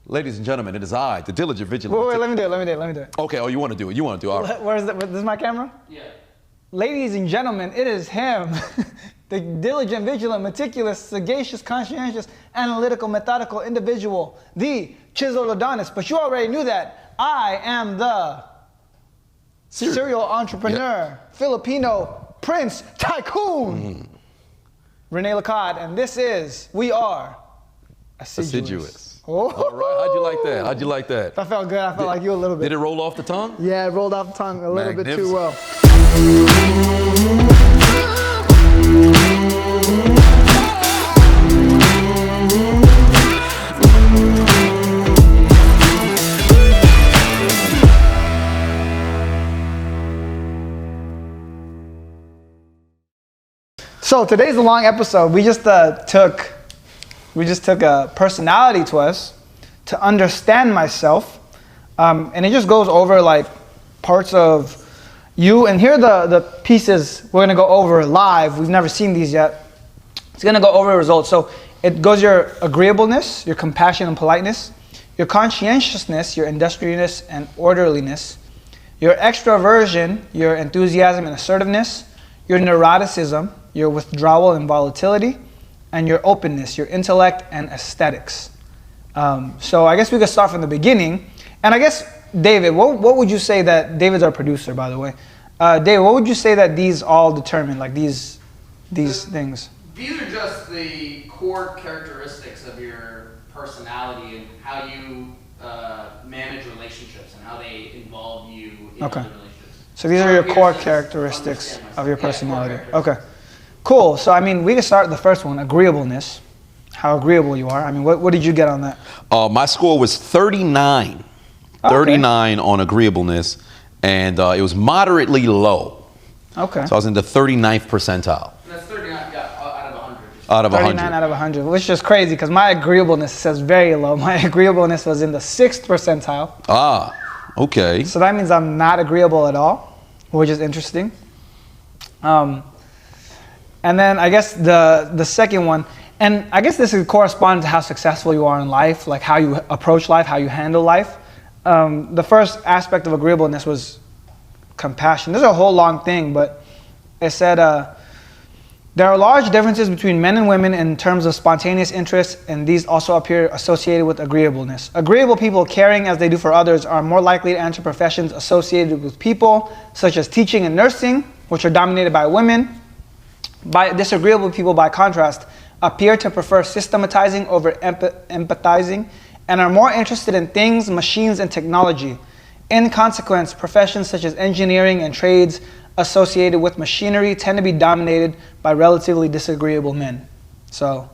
Ladies and gentlemen, it is I, the diligent vigilant. Wait, let me do it. Okay, oh, you want to do it. All right. Where's this is my camera? Yeah. Ladies and gentlemen, it is him. The diligent, vigilant, meticulous, sagacious, conscientious, analytical, methodical individual. The chiseled Adonis. But you already knew that. I am the serial entrepreneur, Filipino prince, tycoon. Rene Lacade, and we are Assiduous. Oh. All right, how'd you like that? That felt good. I felt like you a little bit. Did it roll off the tongue? Yeah, it rolled off the tongue a little bit too well. So today's a long episode. We just took a personality test to understand myself, and it just goes over like parts of you. And here are the pieces we're gonna go over live. We've never seen these yet. It's gonna go over the results. So it goes your agreeableness, your compassion and politeness, your conscientiousness, your industriousness and orderliness, your extroversion, your enthusiasm and assertiveness, your neuroticism, your withdrawal and volatility, and your openness, your intellect and aesthetics. So I guess we could start from the beginning. And I guess, David, what would you say that, David's our producer, by the way. David, what would you say that these all determine, like these things? These are just the core characteristics of your personality and how you manage relationships and how they involve you in other relationships. So these are your core characteristics of your personality. Okay. Cool. So, I mean, we can start the first one, agreeableness. How agreeable you are. I mean, what did you get on that? My score was 39. Okay. 39 on agreeableness, and it was moderately low. Okay. So I was in the 39th percentile. And that's 39 out of 100. Out of 100. 39 out of 100, which is crazy because my agreeableness says very low. My agreeableness was in the 6th percentile. Ah, okay. So that means I'm not agreeable at all, which is interesting. And then I guess the second one, and I guess this is corresponding to how successful you are in life, like how you approach life, how you handle life. The first aspect of agreeableness was compassion. This is a whole long thing, but it said, there are large differences between men and women in terms of spontaneous interests, and these also appear associated with agreeableness. Agreeable people, caring as they do for others, are more likely to enter professions associated with people, such as teaching and nursing, which are dominated by women. Disagreeable people, by contrast, appear to prefer systematizing over empathizing and are more interested in things, machines, and technology. In consequence, professions such as engineering and trades associated with machinery tend to be dominated by relatively disagreeable men. So,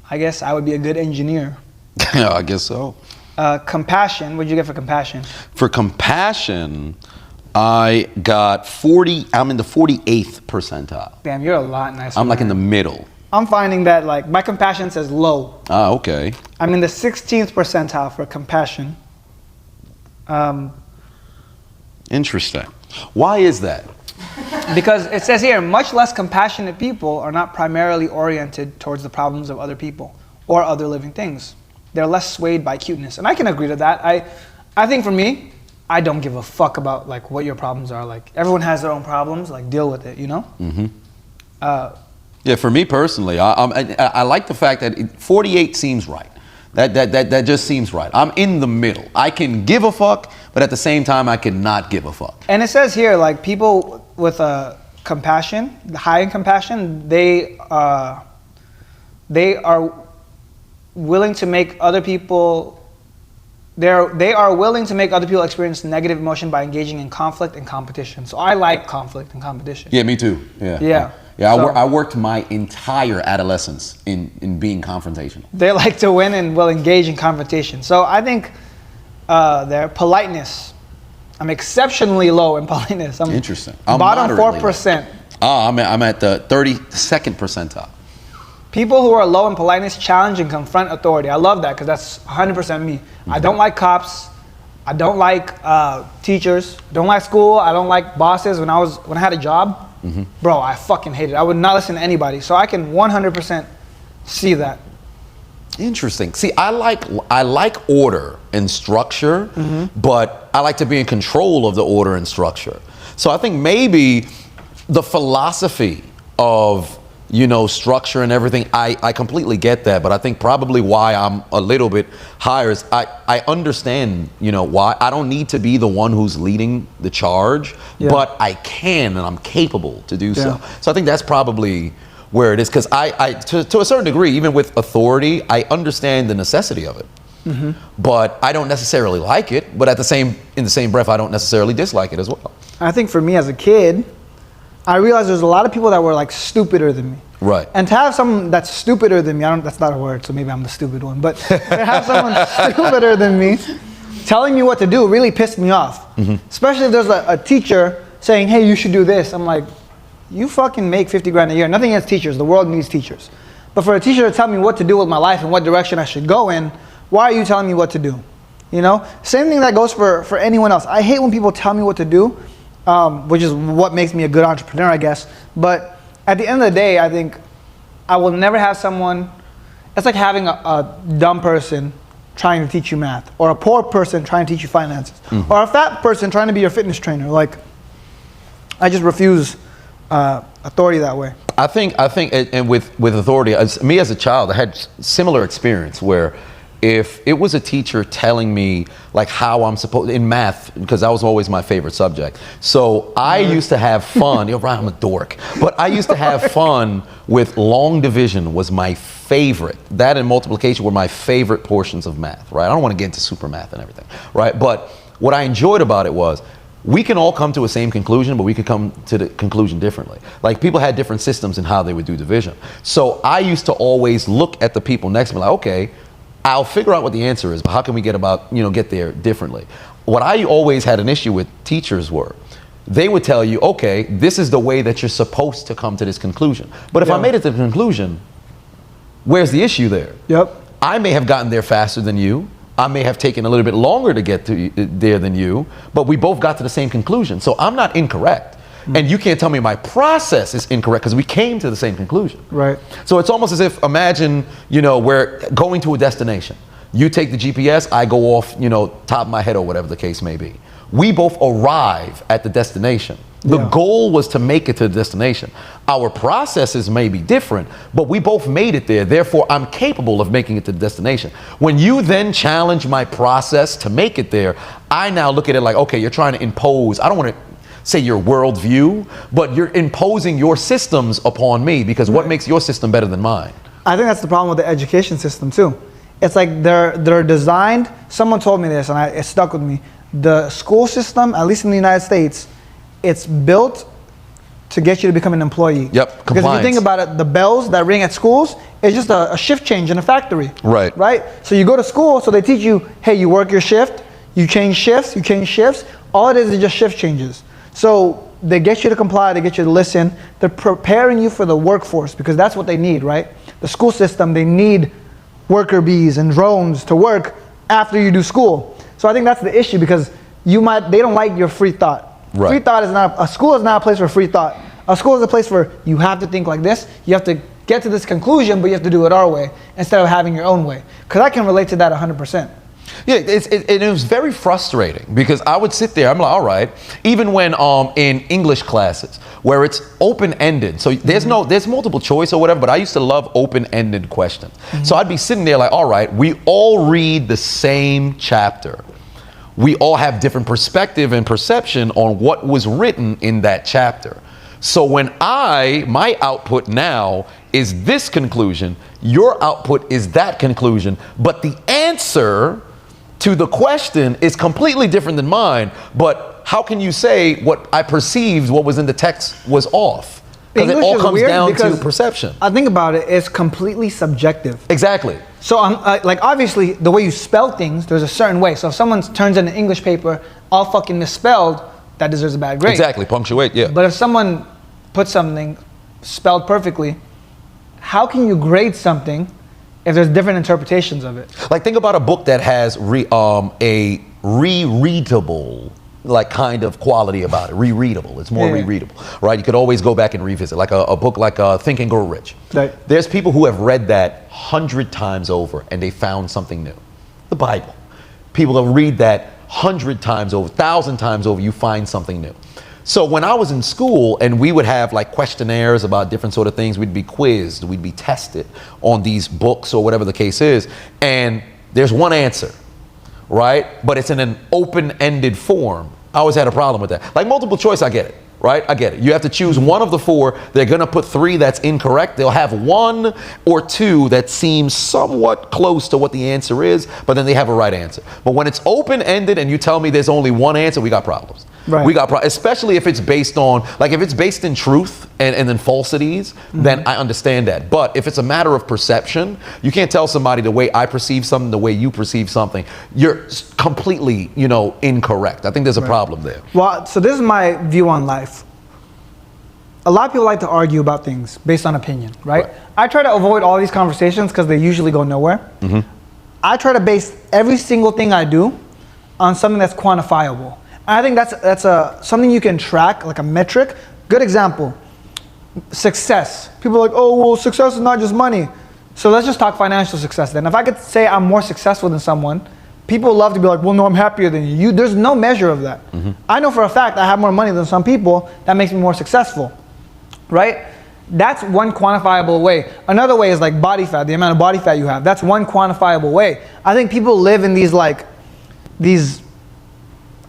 I guess I would be a good engineer. Yeah, I guess so. Compassion, what did you get for compassion? For compassion, I got 40, I'm in the 48th percentile. Damn, you're a lot nicer. I'm like in the middle. I'm finding that like my compassion says low. Ah, okay. I'm in the 16th percentile for compassion. Interesting. Why is that? Because it says here, much less compassionate people are not primarily oriented towards the problems of other people or other living things. They're less swayed by cuteness. And I can agree to that. I think for me, I don't give a fuck about like what your problems are. Like everyone has their own problems. Like deal with it, you know. Mm-hmm. Yeah, for me personally, I like the fact that 48 seems right. That just seems right. I'm in the middle. I can give a fuck, but at the same time, I cannot give a fuck. And it says here, like people with compassion, high in compassion, they are willing to make other people. They are willing to make other people experience negative emotion by engaging in conflict and competition. So I like conflict and competition. Yeah, me too. Yeah. I worked my entire adolescence in being confrontational. They like to win and will engage in confrontation. So I think their politeness, I'm exceptionally low in politeness. I'm interesting. I'm bottom 4%. I'm at the 32nd percentile. People who are low in politeness challenge and confront authority. I love that because that's 100% me. I don't like cops. I don't like teachers. Don't like school. I don't like bosses. When I had a job, bro, I fucking hated it. I would not listen to anybody. So I can 100% see that. Interesting. See, I like order and structure, but I like to be in control of the order and structure. So I think maybe the philosophy of, you know, structure and everything, I completely get that, but I think probably why I'm a little bit higher is I understand, you know, why I don't need to be the one who's leading the charge, but I can and I'm capable to do so. So I think that's probably where it is, because I to a certain degree, even with authority, I understand the necessity of it, but I don't necessarily like it. But in the same breath, I don't necessarily dislike it as well. I think for me as a kid, I realized there's a lot of people that were like stupider than me. Right. And to have someone that's stupider than me, that's not a word, so maybe I'm the stupid one, but to have someone stupider than me telling me what to do really pissed me off. Especially if there's a teacher saying, hey, you should do this. I'm like, you fucking make 50 grand a year. Nothing against teachers. The world needs teachers. But for a teacher to tell me what to do with my life and what direction I should go in, why are you telling me what to do? You know? Same thing that goes for anyone else. I hate when people tell me what to do, which is what makes me a good entrepreneur, I guess. But at the end of the day, I think I will never have someone, it's like having a dumb person trying to teach you math, or a poor person trying to teach you finances, or a fat person trying to be your fitness trainer. Like, I just refuse authority that way. I think, and with authority, me as a child, I had similar experience where if it was a teacher telling me like how I'm supposed, in math, because that was always my favorite subject. So I used to have fun, you're right, I'm a dork, but I used to have fun with long division was my favorite. That and multiplication were my favorite portions of math, right? I don't want to get into super math and everything, right? But what I enjoyed about it was, we can all come to a same conclusion, but we could come to the conclusion differently. Like, people had different systems in how they would do division. So I used to always look at the people next to me like, okay, I'll figure out what the answer is, but how can we get there differently? What I always had an issue with teachers were, they would tell you, okay, this is the way that you're supposed to come to this conclusion. But if I made it to the conclusion, where's the issue there? I may have gotten there faster than you. I may have taken a little bit longer to get to there than you, but we both got to the same conclusion. So I'm not incorrect. And you can't tell me my process is incorrect because we came to the same conclusion. Right. So it's almost as if, imagine, you know, we're going to a destination. You take the GPS, I go off, you know, top of my head or whatever the case may be. We both arrive at the destination. The goal was to make it to the destination. Our processes may be different, but we both made it there. Therefore, I'm capable of making it to the destination. When you then challenge my process to make it there, I now look at it like, okay, you're trying to impose, I don't want to say your worldview, but you're imposing your systems upon me, because what makes your system better than mine? I think that's the problem with the education system too. It's like they're designed, someone told me this and it stuck with me. The school system, at least in the United States, it's built to get you to become an employee. Yep, because if you think about it, the bells that ring at schools, it's just a shift change in a factory. Right. Right? So you go to school, so they teach you, hey, you work your shift, you change shifts, all it is just shift changes. So they get you to comply, they get you to listen, they're preparing you for the workforce, because that's what they need, right? The school system, they need worker bees and drones to work after you do school. So I think that's the issue, because they don't like your free thought. Right. Free thought is not, a school is not a place for free thought. A school is a place where you have to think like this, you have to get to this conclusion, but you have to do it our way instead of having your own way. Because I can relate to that 100%. Yeah, it was very frustrating, because I would sit there, I'm like, all right, even when in English classes where it's open-ended, so there's multiple choice or whatever, but I used to love open-ended questions. So I'd be sitting there like, all right, we all read the same chapter. We all have different perspective and perception on what was written in that chapter. So when my output now is this conclusion, your output is that conclusion, but the answer to the question is completely different than mine, but how can you say what I perceived, what was in the text was off? Because it all comes down to perception. I think about it, it's completely subjective. Exactly. So like obviously the way you spell things, there's a certain way. So if someone turns in an English paper all fucking misspelled, that deserves a bad grade. Exactly, punctuate, yeah. But if someone puts something spelled perfectly, how can you grade something if there's different interpretations of it? Like, think about a book that has a rereadable like kind of quality about it, rereadable. It's more rereadable, right? You could always go back and revisit, like a book like Think and Grow Rich. Right. There's people who have read that 100 times over and they found something new. The Bible. People will read that 100 times over, 1,000 times over, you find something new. So when I was in school and we would have like questionnaires about different sort of things, we'd be quizzed, we'd be tested on these books or whatever the case is, and there's one answer, right? But it's in an open-ended form. I always had a problem with that. Like multiple choice, I get it, right? I get it. You have to choose one of the 4. They're gonna put 3 that's incorrect. They'll have 1 or 2 that seems somewhat close to what the answer is, but then they have a right answer. But when it's open-ended and you tell me there's only one answer, we got problems. Right. We got problems, especially if it's based on, like if it's based in truth and then falsities, then I understand that. But if it's a matter of perception, you can't tell somebody the way I perceive something, the way you perceive something. You're completely, incorrect. I think there's a problem there. Well, so this is my view on life. A lot of people like to argue about things based on opinion, right? I try to avoid all these conversations because they usually go nowhere. I try to base every single thing I do on something that's quantifiable. I think that's something you can track, like a metric. Good example, success. People are like, oh, well, success is not just money. So let's just talk financial success then. If I could say I'm more successful than someone, people love to be like, well, no, I'm happier than you. There's no measure of that. I know for a fact I have more money than some people. That makes me more successful, right? That's one quantifiable way. Another way is like body fat, the amount of body fat you have. That's one quantifiable way. I think people live in these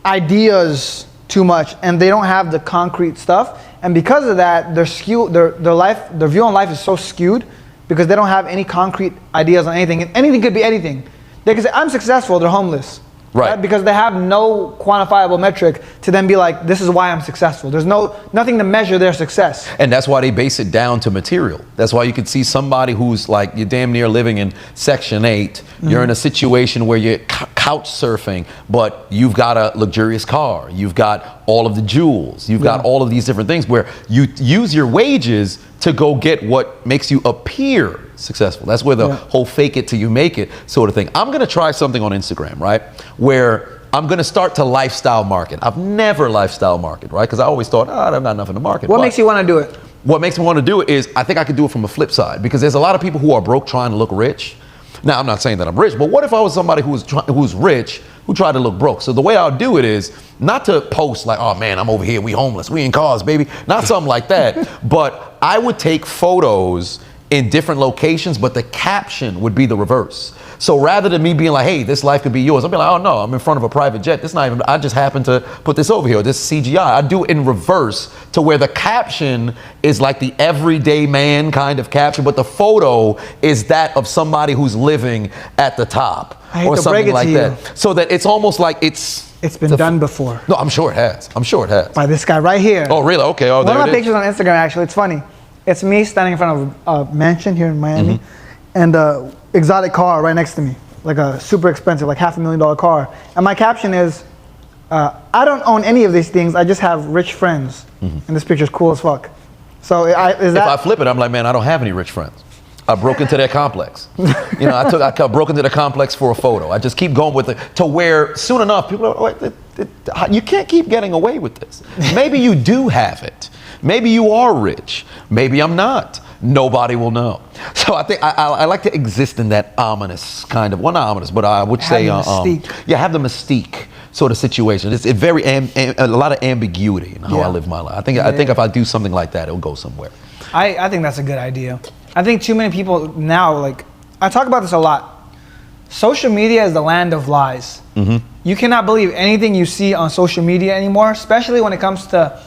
ideas too much and they don't have the concrete stuff, and because of that their view on life is so skewed because they don't have any concrete ideas on anything, and anything could be anything. They can say I'm successful, they're homeless, right? Because they have no quantifiable metric to then be like, this is why I'm successful. There's nothing to measure their success. And that's why they base it down to material. That's why you could see somebody who's like, you're damn near living in Section 8. You're in a situation where you're couch surfing, but you've got a luxurious car. You've got all of the jewels. You've got all of these different things where you use your wages to go get what makes you appear successful. That's where the whole fake it till you make it sort of thing. I'm gonna try something on Instagram, right? Where I'm gonna start to lifestyle market. I've never lifestyle market, right? Because I always thought, I've got nothing to market. What makes you wanna do it? What makes me wanna do it is, I think I could do it from a flip side, because there's a lot of people who are broke trying to look rich. Now, I'm not saying that I'm rich, but what if I was somebody who's rich, who tried to look broke? So the way I'll do it is not to post like, oh man, I'm over here, we homeless, we in cars, baby. Not something like that, but I would take photos in different locations, but the caption would be the reverse. So rather than me being like, hey, this life could be yours, I'll be like, oh no, I'm in front of a private jet. This not even, I just happened to put this over here, this CGI. I do it in reverse to where the caption is like the everyday man kind of caption, but the photo is that of somebody who's living at the top or something like that. So that it's almost like it's been done before. No, I'm sure it has. I'm sure it has. By this guy right here. Oh, really? Okay. Oh, one of my pictures on Instagram, actually, it's funny. It's me standing in front of a mansion here in Miami, and an exotic car right next to me, like a super expensive, like $500,000 car. And my caption is, I don't own any of these things, I just have rich friends. And this picture's cool as fuck. So if I flip it, I'm like, man, I don't have any rich friends. I broke into their complex. I broke into the complex for a photo. I just keep going with it to where soon enough people are, you can't keep getting away with this. Maybe you do have it. Maybe you are rich. Maybe I'm not. Nobody will know. So I think I like to exist in that ominous kind of, well, not ominous, but I would say, have the mystique sort of situation. It's very a lot of ambiguity in how I live my life. I think if I do something like that, it'll go somewhere. I think that's a good idea. I think too many people now, like, I talk about this a lot. Social media is the land of lies. You cannot believe anything you see on social media anymore, especially when it comes to,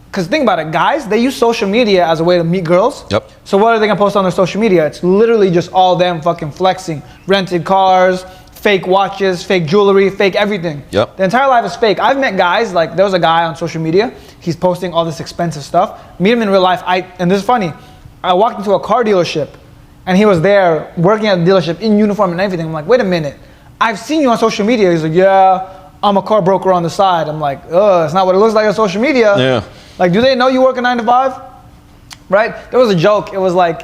because think about it, guys, they use social media as a way to meet girls. So what are they gonna post on their social media? It's literally just all them fucking flexing. Rented cars, fake watches, fake jewelry, fake everything. The entire life is fake. I've met guys, like there was a guy on social media, he's posting all this expensive stuff. Meet him in real life, and this is funny, I walked into a car dealership and he was there working at the dealership in uniform and everything. I'm like, wait a minute, I've seen you on social media. He's like, yeah, I'm a car broker on the side. I'm like, it's not what it looks like on social media. Like, do they know you work a 9 to 5? Right? There was a joke. It was like,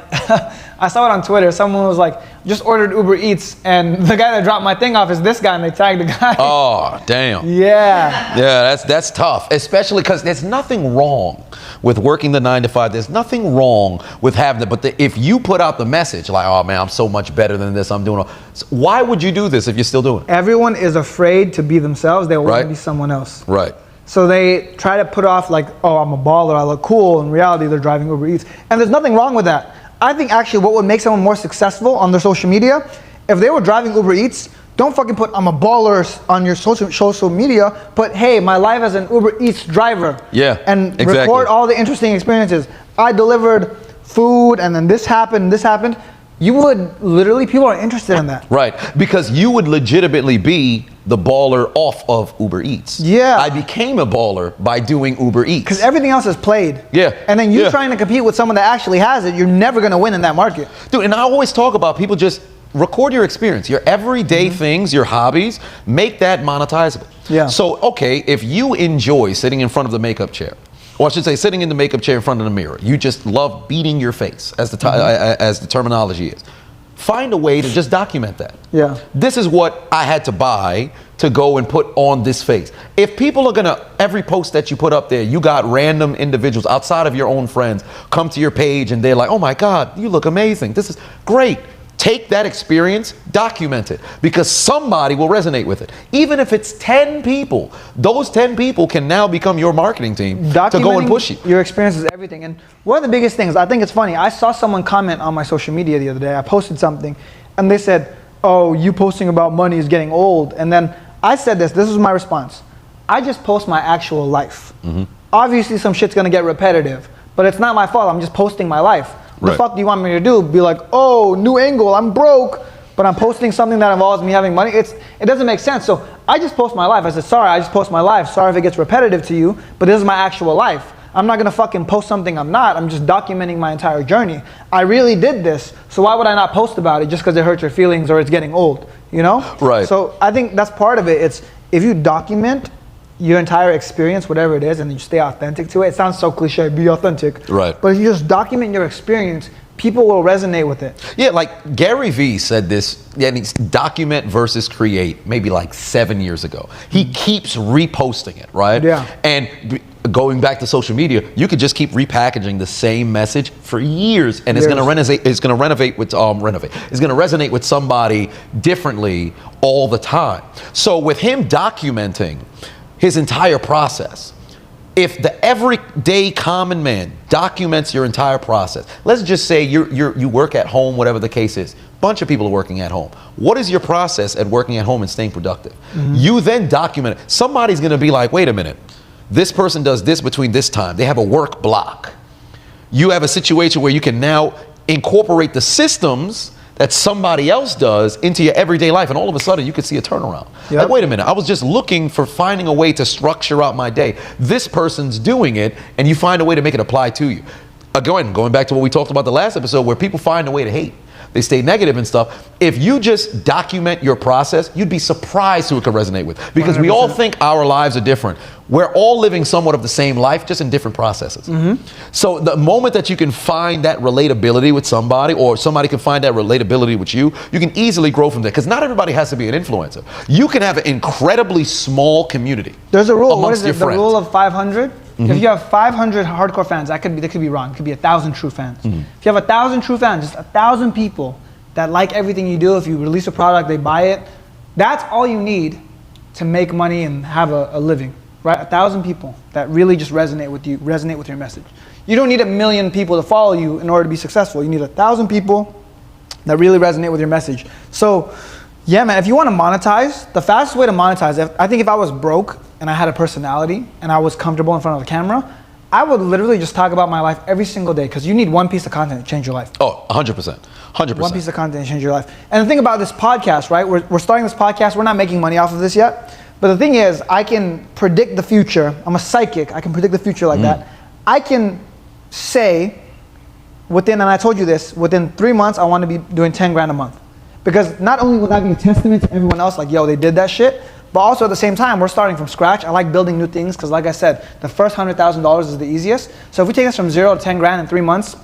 I saw it on Twitter. Someone was like, just ordered Uber Eats, and the guy that dropped my thing off is this guy, and they tagged the guy. Oh, damn. Yeah. Yeah, that's tough, especially because there's nothing wrong with working the 9 to 5. There's nothing wrong with having it, but if you put out the message like, oh man, I'm so much better than this, I'm doing all, so why would you do this if you're still doing it? Everyone is afraid to be themselves. They want to be someone else. Right. So they try to put off like, oh, I'm a baller, I look cool. In reality, they're driving Uber Eats. And there's nothing wrong with that. I think actually what would make someone more successful on their social media, if they were driving Uber Eats, don't fucking put I'm a baller on your social media, but hey, my life as an Uber Eats driver. Yeah, and exactly. Record all the interesting experiences. I delivered food and then this happened. You would literally, people are interested in that. Right, because you would legitimately be the baller off of Uber Eats. Yeah. I became a baller by doing Uber Eats. Because everything else is played. Yeah. And then you trying to compete with someone that actually has it, you're never going to win in that market. Dude, and I always talk about people just record your experience, your everyday things, your hobbies, make that monetizable. Yeah. So, okay, if you enjoy sitting in front of the makeup chair, or I should say sitting in the makeup chair in front of the mirror, you just love beating your face, as the terminology is, find a way to just document that. Yeah. This is what I had to buy to go and put on this face. If people are gonna, every post that you put up there, you got random individuals outside of your own friends come to your page and they're like, oh my God, you look amazing. This is great. Take that experience, document it, because somebody will resonate with it. Even if it's 10 people, those 10 people can now become your marketing team to go and push you. Your experience is everything. And one of the biggest things, I think it's funny, I saw someone comment on my social media the other day. I posted something and they said, oh, you posting about money is getting old. And then I said this was my response. I just post my actual life. Obviously some shit's gonna get repetitive, but it's not my fault, I'm just posting my life. What the fuck do you want me to do? Be like, oh, new angle, I'm broke, but I'm posting something that involves me having money? It doesn't make sense. So I just post my life. I said, sorry, I just post my life. Sorry if it gets repetitive to you, but this is my actual life. I'm not gonna fucking post something I'm not. I'm just documenting my entire journey. I really did this, so why would I not post about it just because it hurts your feelings or it's getting old, you know? Right. So I think that's part of it. It's if you document your entire experience, whatever it is, and you stay authentic to it. It sounds so cliche, be authentic. Right. But if you just document your experience, people will resonate with it. Yeah, like Gary Vee said this, and it's document versus create, maybe like 7 years ago. He keeps reposting it, right? Yeah. And going back to social media, you could just keep repackaging the same message for years, and it's going to resonate with somebody differently all the time. So with him documenting his entire process, if the everyday common man documents your entire process, let's just say you work at home, whatever the case is, bunch of people are working at home. What is your process at working at home and staying productive? You then document it. Somebody's gonna be like, wait a minute, this person does this between this time. They have a work block. You have a situation where you can now incorporate the systems that somebody else does into your everyday life, and all of a sudden you could see a turnaround. Yep. Like, wait a minute, I was just looking for finding a way to structure out my day. This person's doing it, and you find a way to make it apply to you. Again, going back to what we talked about the last episode, where people find a way to hate. They stay negative and stuff. If you just document your process, you'd be surprised who it could resonate with. Because 100%. We all think our lives are different. We're all living somewhat of the same life, just in different processes. So the moment that you can find that relatability with somebody, or somebody can find that relatability with you, you can easily grow from there. Because not everybody has to be an influencer. You can have an incredibly small community. There's a rule. What is it? The rule of 500? If you have 500 hardcore fans, that could be wrong. It could be 1,000 true fans. If you have 1,000 true fans, just 1,000 people that like everything you do, if you release a product, they buy it, that's all you need to make money and have a living, right? 1,000 people that really just resonate with you, resonate with your message. You don't need 1 million people to follow you in order to be successful. You need 1,000 people that really resonate with your message. So, yeah, man, if you want to monetize, the fastest way to monetize, I think if I was broke and I had a personality and I was comfortable in front of the camera, I would literally just talk about my life every single day, because you need one piece of content to change your life. Oh, 100%. 100%. One piece of content to change your life. And the thing about this podcast, right? We're starting this podcast. We're not making money off of this yet. But the thing is, I can predict the future. I'm a psychic. I can predict the future like that. I can say and I told you this, within 3 months, I want to be doing 10 grand a month. Because not only will that be a testament to everyone else, like, yo, they did that shit, but also at the same time, we're starting from scratch. I like building new things, because like I said, the first $100,000 is the easiest. So if we take us from 0 to 10 grand in 3 months,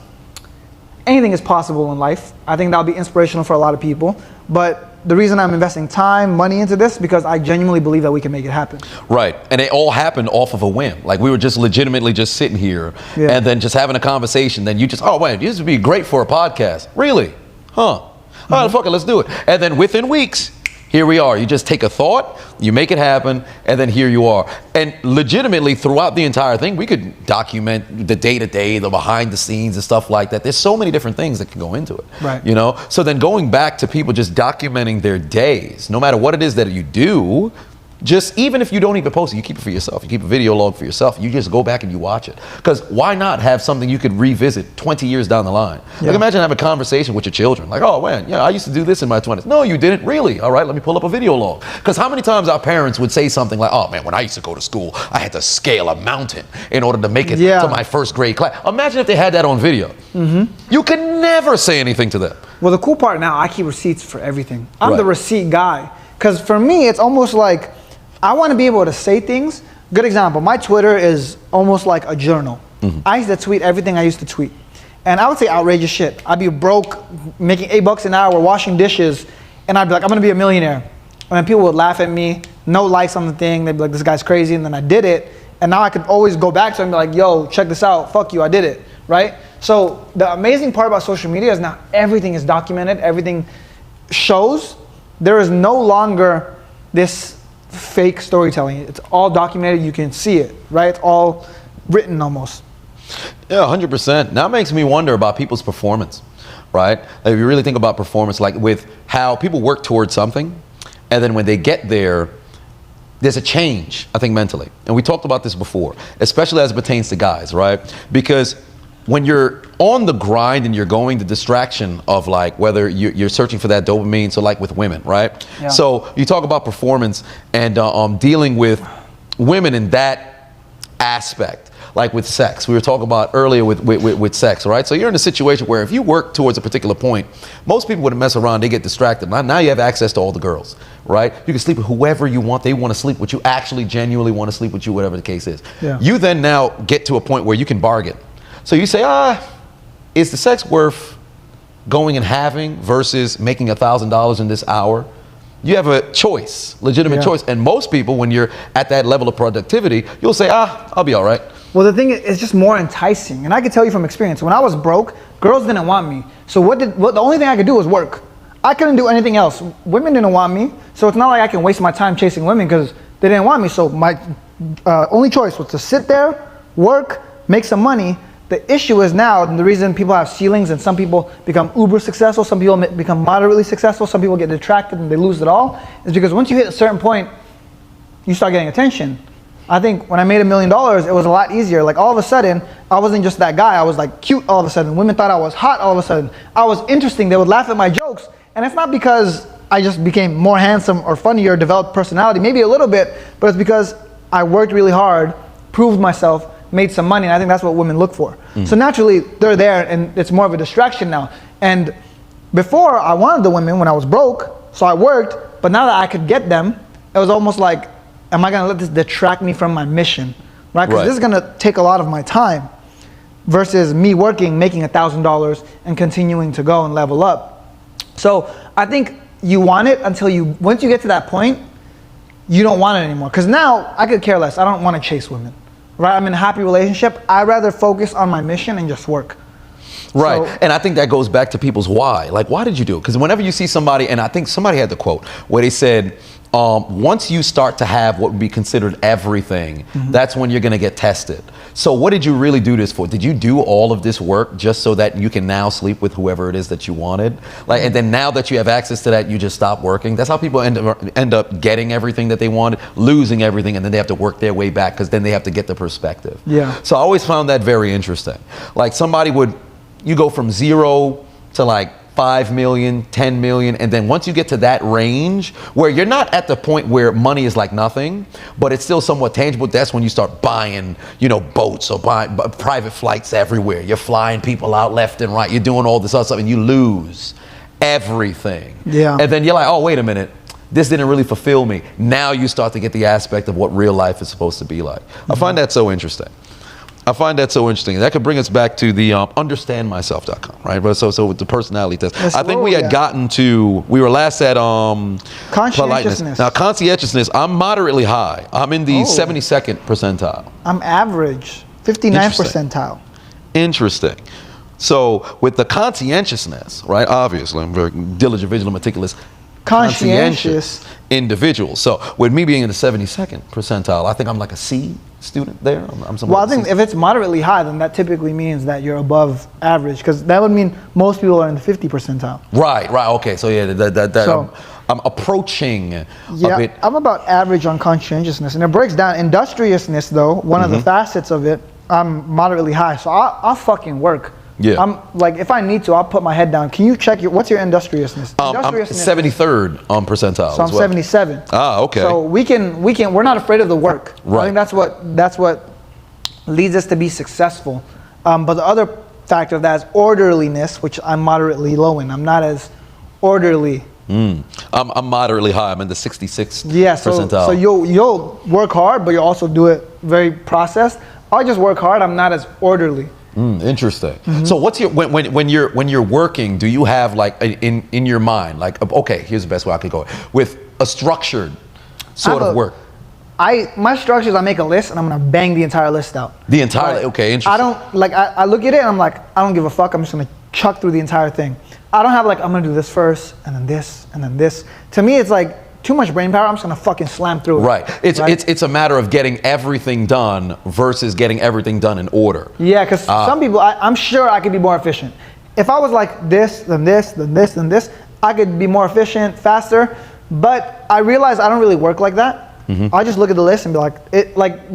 anything is possible in life. I think that'll be inspirational for a lot of people. But the reason I'm investing time, money into this, because I genuinely believe that we can make it happen. Right, and it all happened off of a whim. Like we were just legitimately just sitting here and then just having a conversation. Then you just, oh wait, this would be great for a podcast. Really? Huh? All right, fuck it, let's do it. And then within weeks, here we are. You just take a thought, you make it happen, and then here you are. And legitimately, throughout the entire thing, we could document the day-to-day, the behind-the-scenes and stuff like that. There's so many different things that can go into it. Right. You know? So then going back to people just documenting their days, no matter what it is that you do, just even if you don't even post it, you keep it for yourself. You keep a video log for yourself. You just go back and you watch it. Because why not have something you could revisit 20 years down the line? Yeah. Like imagine having a conversation with your children. Like, oh man, yeah, I used to do this in my 20s. No, you didn't really. All right, let me pull up a video log. Because how many times our parents would say something like, oh man, when I used to go to school, I had to scale a mountain in order to make it to my first grade class. Imagine if they had that on video. Mm-hmm. You could never say anything to them. Well, the cool part now, I keep receipts for everything. I'm the receipt guy. Because for me, it's almost like, I want to be able to say things. Good example, my Twitter is almost like a journal. Mm-hmm. I used to tweet everything I used to tweet. And I would say outrageous shit. I'd be broke, making $8 an hour, washing dishes, and I'd be like, I'm gonna be a millionaire. And then people would laugh at me, no likes on the thing, they'd be like, this guy's crazy, and then I did it. And now I could always go back to it and be like, yo, check this out, fuck you, I did it, right? So the amazing part about social media is now everything is documented, everything shows. There is no longer this fake storytelling. It's all documented, you can see it, right? It's all written almost. Yeah, 100%. Now it makes me wonder about people's performance, right? Like if you really think about performance, like with how people work towards something, and then when they get there, there's a change, I think, mentally. And we talked about this before, especially as it pertains to guys, right? Because when you're on the grind and you're going the distraction of like whether you're searching for that dopamine, so like with women, right? Yeah. So you talk about performance and dealing with women in that aspect, like with sex. We were talking about earlier with sex, right? So you're in a situation where if you work towards a particular point, most people wouldn't mess around, they get distracted. Now you have access to all the girls, right? You can sleep with whoever you want. They want to sleep with you, actually genuinely want to sleep with you, whatever the case is. Yeah. You then now get to a point where you can bargain. So you say, is the sex worth going and having versus making $1,000 in this hour? You have a choice, legitimate choice. And most people, when you're at that level of productivity, you'll say, I'll be all right. Well, the thing is, it's just more enticing. And I can tell you from experience, when I was broke, girls didn't want me. So the only thing I could do was work. I couldn't do anything else. Women didn't want me. So it's not like I can waste my time chasing women because they didn't want me. So my only choice was to sit there, work, make some money. The issue is now, and the reason people have ceilings and some people become uber successful, some people become moderately successful, some people get detracted and they lose it all, is because once you hit a certain point, you start getting attention. I think when I made $1 million, it was a lot easier. Like all of a sudden, I wasn't just that guy, I was like cute all of a sudden. Women thought I was hot all of a sudden. I was interesting, they would laugh at my jokes. And it's not because I just became more handsome or funnier, developed personality, maybe a little bit, but it's because I worked really hard, proved myself, made some money, and I think that's what women look for. So naturally, they're there, and it's more of a distraction now. And before, I wanted the women when I was broke, so I worked, but now that I could get them, it was almost like, am I gonna let this detract me from my mission, right? Because this is gonna take a lot of my time, versus me working, making $1,000, and continuing to go and level up. So I think you want it until once you get to that point, you don't want it anymore. Because now, I could care less, I don't wanna chase women. Right, I'm in a happy relationship. I'd rather focus on my mission and just work. Right, and I think that goes back to people's why. Like, why did you do it? Because whenever you see somebody, and I think somebody had the quote where they said, once you start to have what would be considered everything, that's when you're going to get tested. So what did you really do this for? Did you do all of this work just so that you can now sleep with whoever it is that you wanted? Like, and then now that you have access to that, you just stop working? That's how people end up getting everything that they wanted, losing everything, and then they have to work their way back because then they have to get the perspective. Yeah. So I always found that very interesting. Like you go from 0 to like 5 million, 10 million, and then once you get to that range where you're not at the point where money is like nothing, but it's still somewhat tangible, that's when you start buying, boats or buying private flights everywhere. You're flying people out left and right. You're doing all this other stuff and you lose everything. Yeah. And then you're like, oh, wait a minute. This didn't really fulfill me. Now you start to get the aspect of what real life is supposed to be like. I find that so interesting. I find that so interesting. That could bring us back to the understandmyself.com, right? But so with the personality test, I think we had gotten to. We were last at politeness. Now conscientiousness, I'm moderately high. I'm in the 72nd percentile. I'm average, 59th percentile. Interesting. So with the conscientiousness, right? Obviously, I'm very diligent, vigilant, meticulous, conscientious individual. So with me being in the 72nd percentile, I think I'm like a C student there. Well, I think if it's moderately high, then that typically means that you're above average, because that would mean most people are in the 50 percentile. Right. Okay. So yeah, I'm approaching a bit. I'm about average on conscientiousness, and it breaks down. Industriousness, though, one of the facets of it, I'm moderately high, so I'll fucking work. Yeah. I'm like, if I need to, I'll put my head down. Can you check what's your industriousness? I'm 73rd percentile. So I'm 77. Ah, okay. So we're not afraid of the work. Right. I think that's what leads us to be successful. But the other factor of that is orderliness, which I'm moderately low in. I'm not as orderly. I'm moderately high. I'm in the 66th So percentile. you'll work hard, but you'll also do it very processed. I just work hard. I'm not as orderly. Interesting. So what's your when you're working, do you have like in your mind, like, okay, here's the best way I could go with a structured sort of work? My structure is I make a list and I'm gonna bang the entire list out. The entire okay, interesting. I don't like I look at it and I'm like, I don't give a fuck. I'm just gonna chuck through the entire thing. I don't have like, I'm gonna do this first and then this and then this. To me, it's like too much brain power. I'm just gonna fucking slam through it. Right. It's a matter of getting everything done versus getting everything done in order. Yeah, because some people, I'm sure I could be more efficient. If I was like this, then this, then this, then this, I could be more efficient, faster. But I realize I don't really work like that. I just look at the list and be like,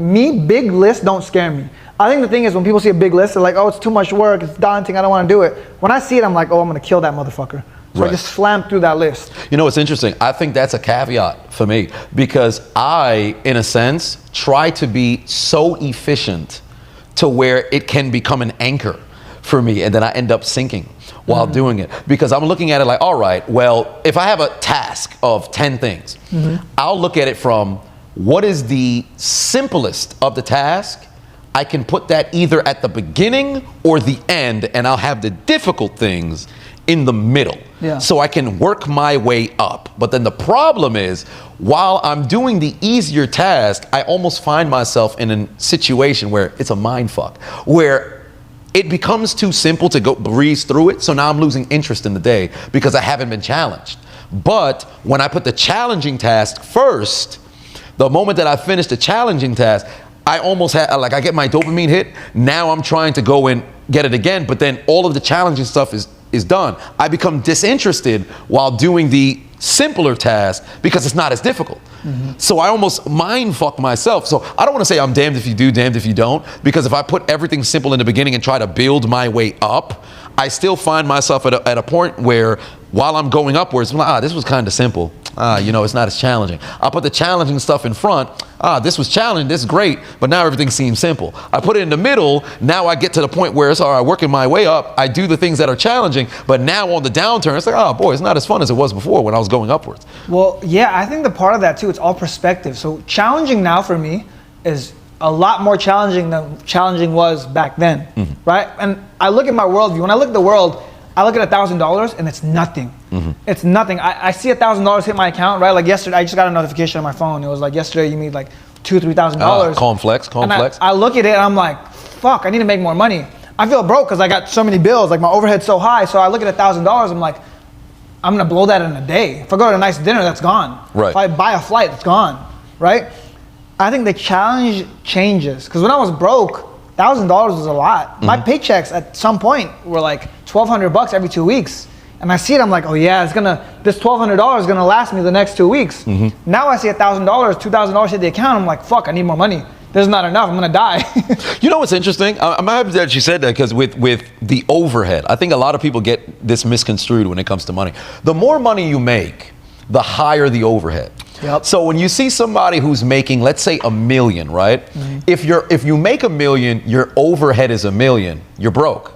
big lists don't scare me. I think the thing is when people see a big list, they're like, oh, it's too much work, it's daunting, I don't want to do it. When I see it, I'm like, oh, I'm gonna kill that motherfucker. So I just slam through that list. You know, it's interesting. I think that's a caveat for me because I, in a sense, try to be so efficient to where it can become an anchor for me, and then I end up sinking while doing it because I'm looking at it like, all right, well, if I have a task of 10 things, I'll look at it from what is the simplest of the task. I can put that either at the beginning or the end, and I'll have the difficult things in the middle. So I can work my way up. But then the problem is, while I'm doing the easier task, I almost find myself in a situation where it's a mind fuck, where it becomes too simple to go breeze through it. So now I'm losing interest in the day because I haven't been challenged. But when I put the challenging task first, the moment that I finish the challenging task, I almost I get my dopamine hit. Now I'm trying to go and get it again, but then all of the challenging stuff is done. I become disinterested while doing the simpler task because it's not as difficult. So I almost mind fuck myself. So I don't want to say I'm damned if you do, damned if you don't, because if I put everything simple in the beginning and try to build my way up, I still find myself at a point where while I'm going upwards, I'm like, this was kind of simple. It's not as challenging. I'll put the challenging stuff in front. This was challenging, this is great, but now everything seems simple. I put it in the middle, now I get to the point where it's all right, working my way up, I do the things that are challenging, but now on the downturn, it's like, oh boy, it's not as fun as it was before when I was going upwards. Well, yeah, I think the part of that too, it's all perspective. So challenging now for me is a lot more challenging than challenging was back then, right? And I look at my worldview, when I look at the world, I look at $1,000 and it's nothing. It's nothing. I see $1,000 hit my account, right? Like yesterday, I just got a notification on my phone. It was like, yesterday you made like $2,000, $3,000. Call and flex. I look at it and I'm like, fuck, I need to make more money. I feel broke because I got so many bills, like my overhead's so high. So I look at $1,000, I'm like, I'm gonna blow that in a day. If I go to a nice dinner, that's gone. Right. If I buy a flight, it's gone, right? I think the challenge changes. Because when I was broke, $1,000 was a lot. My paychecks at some point were like $1,200 every 2 weeks. And I see it, I'm like, oh yeah, this $1,200 is gonna last me the next 2 weeks. Now I see $1,000, $2,000 hit the account, I'm like, fuck, I need more money. This is not enough, I'm gonna die. You know what's interesting? I'm happy that you said that because with the overhead, I think a lot of people get this misconstrued when it comes to money. The more money you make, the higher the overhead. So when you see somebody who's making, let's say $1 million, right? If you make $1 million, your overhead is $1 million, you're broke.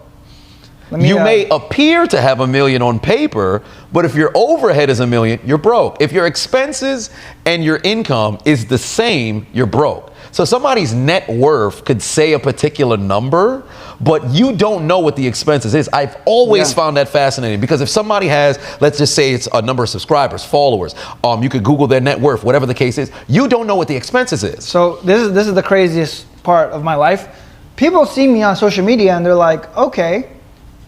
You may appear to have $1 million on paper, but if your overhead is $1 million, you're broke. If your expenses and your income is the same, you're broke. So somebody's net worth could say a particular number, but you don't know what the expenses is. I've always found that fascinating, because if somebody has, let's just say it's a number of subscribers, followers, you could Google their net worth, whatever the case is, you don't know what the expenses is. So this is the craziest part of my life. People see me on social media and they're like, okay,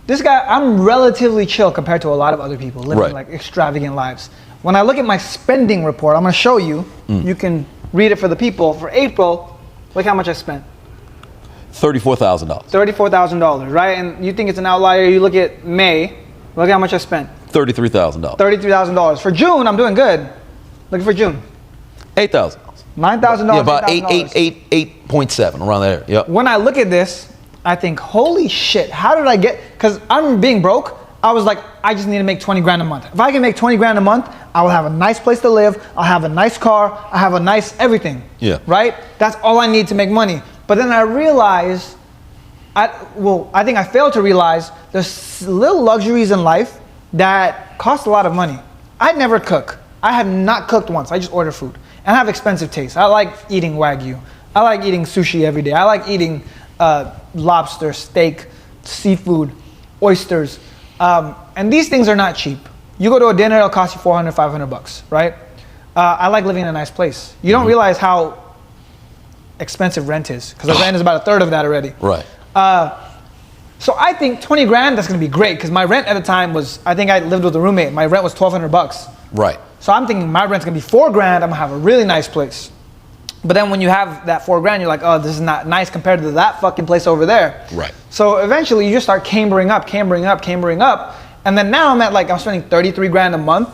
this guy, I'm relatively chill compared to a lot of other people living like extravagant lives. When I look at my spending report, I'm gonna show you, you can read it for the people. For April, look how much I spent. $34,000. $34,000, right? And you think it's an outlier, you look at May, look how much I spent. $33,000. $33,000. For June, I'm doing good. Looking for June. $8,000. $9,000. Yeah, about 8.7, around there. Yep. When I look at this, I think, holy shit, how did I get, because I'm being broke, I was like, I just need to make 20 grand a month. If I can make 20 grand a month, I will have a nice place to live, I'll have a nice car, I have a nice everything. Yeah. Right? That's all I need to make money. But then I realized, I think I failed to realize there's little luxuries in life that cost a lot of money. I never cook. I have not cooked once, I just order food. And I have expensive tastes. I like eating Wagyu. I like eating sushi every day. I like eating lobster, steak, seafood, oysters. And these things are not cheap. You go to a dinner, it'll cost you $400, $500, right? I like living in a nice place. You don't realize how expensive rent is, because the rent is about a third of that already. Right. So I think 20 grand, that's gonna be great, because my rent at the time was, I think I lived with a roommate, my rent was $1,200. Right. So I'm thinking my rent's gonna be 4 grand, I'm gonna have a really nice place. But then when you have that 4 grand, you're like, oh, this is not nice compared to that fucking place over there. Right. So eventually you just start cambering up. And then now I'm spending 33 grand a month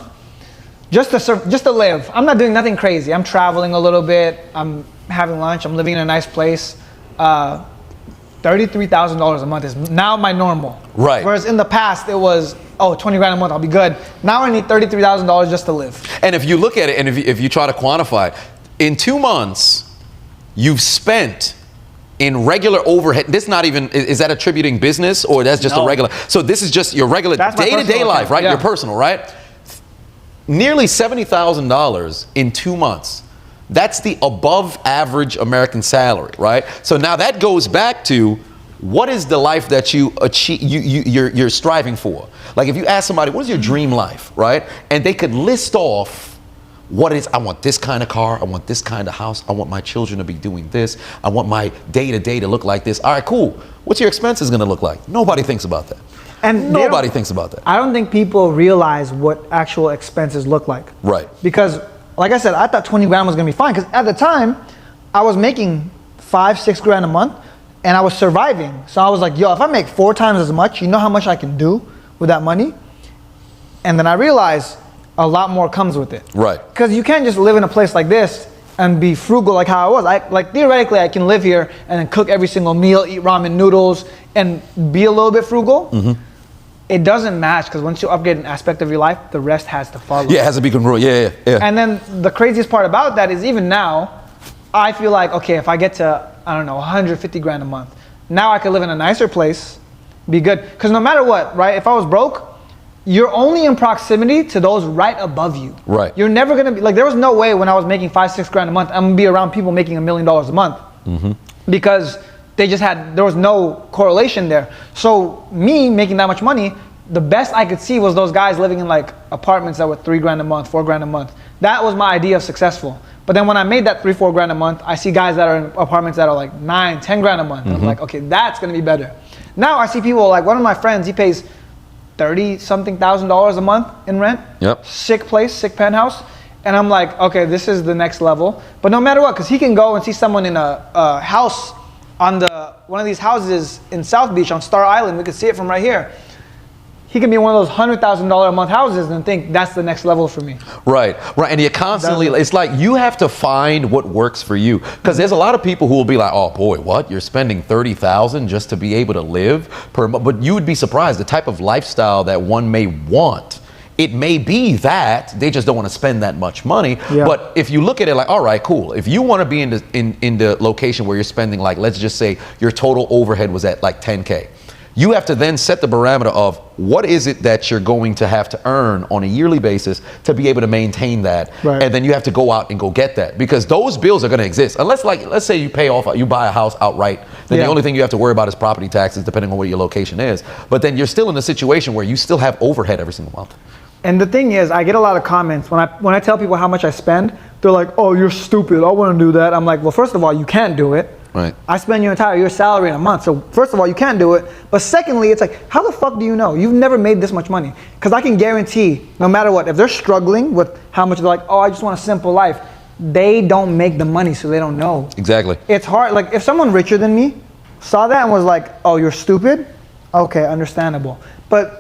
just to live. I'm not doing nothing crazy. I'm traveling a little bit, I'm having lunch, I'm living in a nice place. $33,000 a month is now my normal. Right. Whereas in the past it was, 20 grand a month, I'll be good. Now I need $33,000 just to live. And if you look at it, and if you try to quantify it, in 2 months, you've spent in regular overhead. This not even, is that attributing business, or that's just a regular? So this is just your regular day-to-day life, right? Yeah. Your personal, right? Nearly $70,000 in 2 months. That's the above average American salary, right? So now that goes back to, what is the life that you achieve, you're striving for? Like if you ask somebody, what is your dream life, right? And they could list off what it is. I want this kind of car, I want this kind of house, I want my children to be doing this, I want my day-to-day to look like this. All right, cool. What's your expenses gonna look like? Nobody thinks about that. And nobody thinks about that. I don't think people realize what actual expenses look like. Right. Because, like I said, I thought 20 grand was gonna be fine, because at the time, I was making 5-6 grand a month, and I was surviving. So I was like, yo, if I make 4 times as much, you know how much I can do with that money? And then I realized a lot more comes with it. Right. Because you can't just live in a place like this and be frugal like how I was. Like theoretically, I can live here and then cook every single meal, eat ramen noodles, and be a little bit frugal. Mm-hmm. It doesn't match, because once you upgrade an aspect of your life, the rest has to follow. Yeah, it has to be congruent. Yeah. And then the craziest part about that is, even now, I feel like, okay, if I get to, I don't know, 150 grand a month, now I could live in a nicer place, be good. Because no matter what, right, if I was broke, you're only in proximity to those right above you. Right. You're never gonna be, like, there was no way when I was making 5-6 grand a month, I'm gonna be around people making $1 million a month. Mm-hmm. Because there was no correlation there. So me making that much money, the best I could see was those guys living in like apartments that were 3 grand a month, 4 grand a month. That was my idea of successful. But then when I made that 3-4 grand a month, I see guys that are in apartments that are like 9-10 grand a month. Mm-hmm. And I'm like, okay, that's gonna be better. Now I see people, like one of my friends, he pays $30-something thousand a month in rent. Yep. Sick place, sick penthouse. And I'm like, okay, this is the next level. But no matter what, because he can go and see someone in a house on one of these houses in South Beach on Star Island. We could see it from right here. He can be in one of those $100,000 a month houses and think that's the next level for me. Right. And you constantly, it's like you have to find what works for you. Because there's a lot of people who will be like, oh boy, what? You're spending $30,000 just to be able to live per month. But you would be surprised the type of lifestyle that one may want. It may be that they just don't want to spend that much money. Yeah. But if you look at it like, all right, cool. If you want to be in the location where you're spending, like, let's just say your total overhead was at like 10K. You have to then set the parameter of what is it that you're going to have to earn on a yearly basis to be able to maintain that. Right. And then you have to go out and go get that, because those bills are going to exist. Unless, like, let's say you buy a house outright, then the only thing you have to worry about is property taxes, depending on where your location is. But then you're still in a situation where you still have overhead every single month. And the thing is, I get a lot of comments when I tell people how much I spend. They're like, "Oh, you're stupid. I want to do that." I'm like, "Well, first of all, you can't do it. Right. I spend your entire year's salary in a month. So first of all, you can't do it. But secondly, it's like, how the fuck do you know? You've never made this much money." Because I can guarantee, no matter what, if they're struggling with how much, they're like, "Oh, I just want a simple life." They don't make the money, so they don't know. Exactly. It's hard. Like, if someone richer than me saw that and was like, "Oh, you're stupid," okay, understandable. But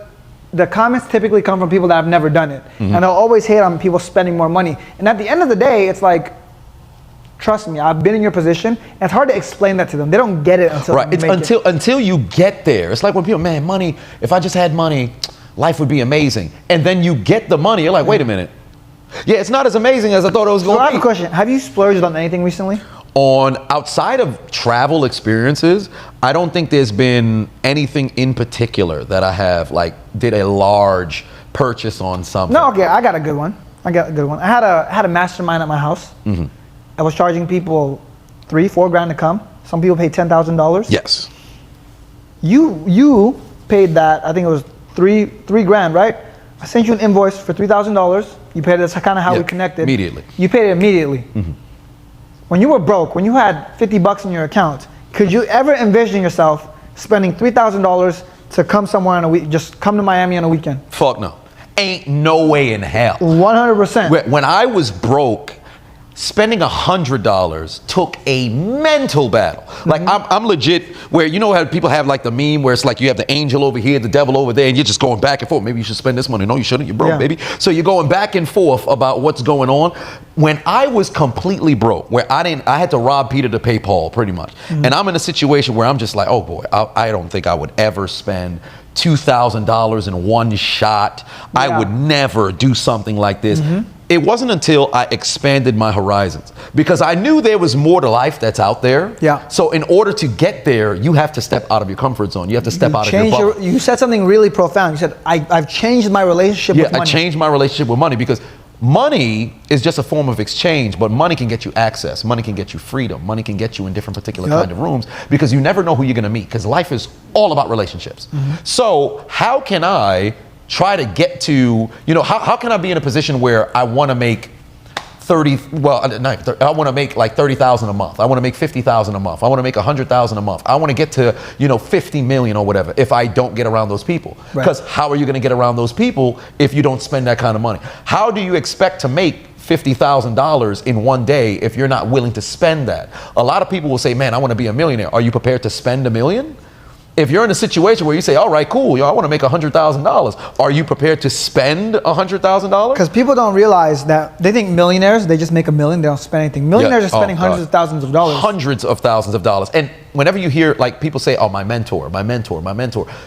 the comments typically come from people that have never done it. And they'll always hate on people spending more money. And at the end of the day, it's like, trust me, I've been in your position. And it's hard to explain that to them. They don't get it until until you get there. It's like when people, man, money, if I just had money, life would be amazing. And then you get the money, you're like, wait a minute. Yeah, it's not as amazing as I thought it was going to be. So I have a question. Have you splurged on anything recently? On outside of travel experiences, I don't think there's been anything in particular that I have like did a large purchase on something. No, okay, I got a good one. I had a mastermind at my house. I was charging people $3-4 grand to come. Some people paid $10,000. Yes. You paid that. I think it was three grand, right? I sent you an invoice for $3,000. You paid it. That's kind of how we connected. Immediately. You paid it immediately. When you were broke, when you had 50 bucks in your account, could you ever envision yourself spending $3,000 to come somewhere on a week, just come to Miami on a weekend? Fuck no. Ain't no way in hell. 100%. When I was broke, spending $100 took a mental battle. Like I'm legit, where you know how people have like the meme where it's like you have the angel over here, the devil over there, and you're just going back and forth. Maybe you should spend this money. No, you shouldn't. You're broke, baby. So you're going back and forth about what's going on. When I was completely broke, where I had to rob Peter to pay Paul, pretty much. And I'm in a situation where I'm just like, oh boy, I don't think I would ever spend $2,000 in one shot. I would never do something like this. It wasn't until I expanded my horizons, because I knew there was more to life that's out there. Yeah. So in order to get there, you have to step out of your comfort zone. You have to step out of your bubble. You said something really profound. You said, I've changed my relationship with money. I changed my relationship with money, because money is just a form of exchange, but money can get you access. Money can get you freedom. Money can get you in different particular kind of rooms, because you never know who you're going to meet, because life is all about relationships. So how can I try to get to, how can I be in a position where I want to make I want to make like 30,000 a month. I want to make 50,000 a month. I want to make 100,000 a month. I want to get to, 50 million or whatever, if I don't get around those people. Because how are you going to get around those people if you don't spend that kind of money? How do you expect to make $50,000 in one day if you're not willing to spend that? A lot of people will say, man, I want to be a millionaire. Are you prepared to spend $1 million? If you're in a situation where you say, all right, cool, I want to make $100,000, are you prepared to spend $100,000? Because people don't realize that they think millionaires, they just make $1 million, they don't spend anything. Millionaires are spending hundreds of thousands of dollars. Hundreds of thousands of dollars. And whenever you hear like people say, oh, my mentor,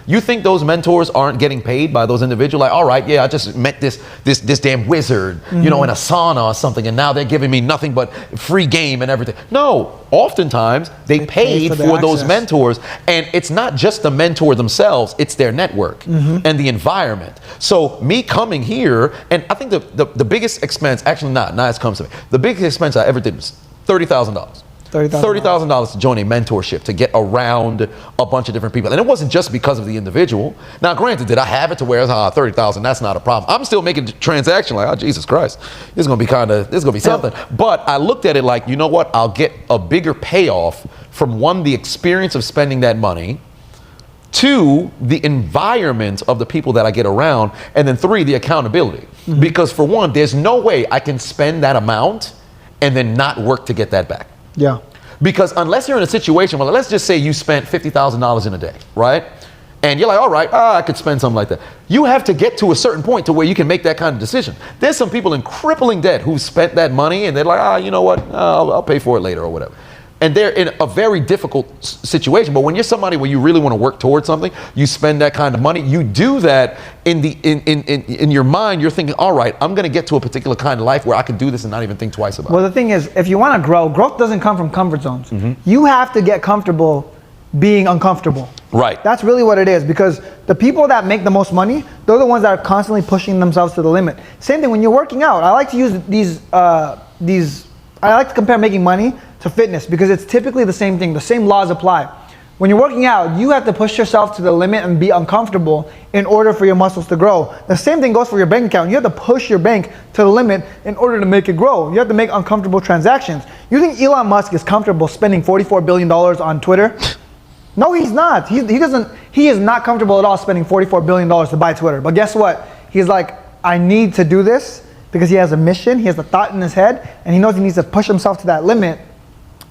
you think those mentors aren't getting paid by those individuals? Like, all right, I just met this damn wizard, in a sauna or something, and now they're giving me nothing but free game and everything. No, oftentimes they paid for those mentors, and it's not just the mentor themselves, it's their network and the environment. So me coming here, and I think the biggest expense, actually not as comes to me, the biggest expense I ever did was $30,000. $30,000 to join a mentorship, to get around a bunch of different people. And it wasn't just because of the individual. Now, granted, did I have it to where it's $30,000, that's not a problem. I'm still making the transaction like, oh, Jesus Christ, this is going to be something. But I looked at it like, you know what, I'll get a bigger payoff from one, the experience of spending that money, two, the environment of the people that I get around, and then three, the accountability. Because for one, there's no way I can spend that amount and then not work to get that back. Yeah. Because unless you're in a situation where, let's just say you spent $50,000 in a day, right? And you're like, all right, I could spend something like that. You have to get to a certain point to where you can make that kind of decision. There's some people in crippling debt who spent that money and they're like, you know what, I'll pay for it later or whatever. And they're in a very difficult situation. But when you're somebody where you really want to work towards something, you spend that kind of money. You do that in your mind. You're thinking, all right, I'm going to get to a particular kind of life where I can do this and not even think twice about it. Well, the thing is, if you want to grow, growth doesn't come from comfort zones. You have to get comfortable being uncomfortable. Right. That's really what it is, because the people that make the most money, they're the ones that are constantly pushing themselves to the limit. Same thing when you're working out. I like to use I like to compare making money to fitness, because it's typically the same thing. The same laws apply. When you're working out, you have to push yourself to the limit and be uncomfortable in order for your muscles to grow. The same thing goes for your bank account. You have to push your bank to the limit in order to make it grow. You have to make uncomfortable transactions. You think Elon Musk is comfortable spending $44 billion on Twitter? No, he's not. He is not comfortable at all spending $44 billion to buy Twitter. But guess what? He's like, I need to do this because he has a mission, he has a thought in his head, and he knows he needs to push himself to that limit.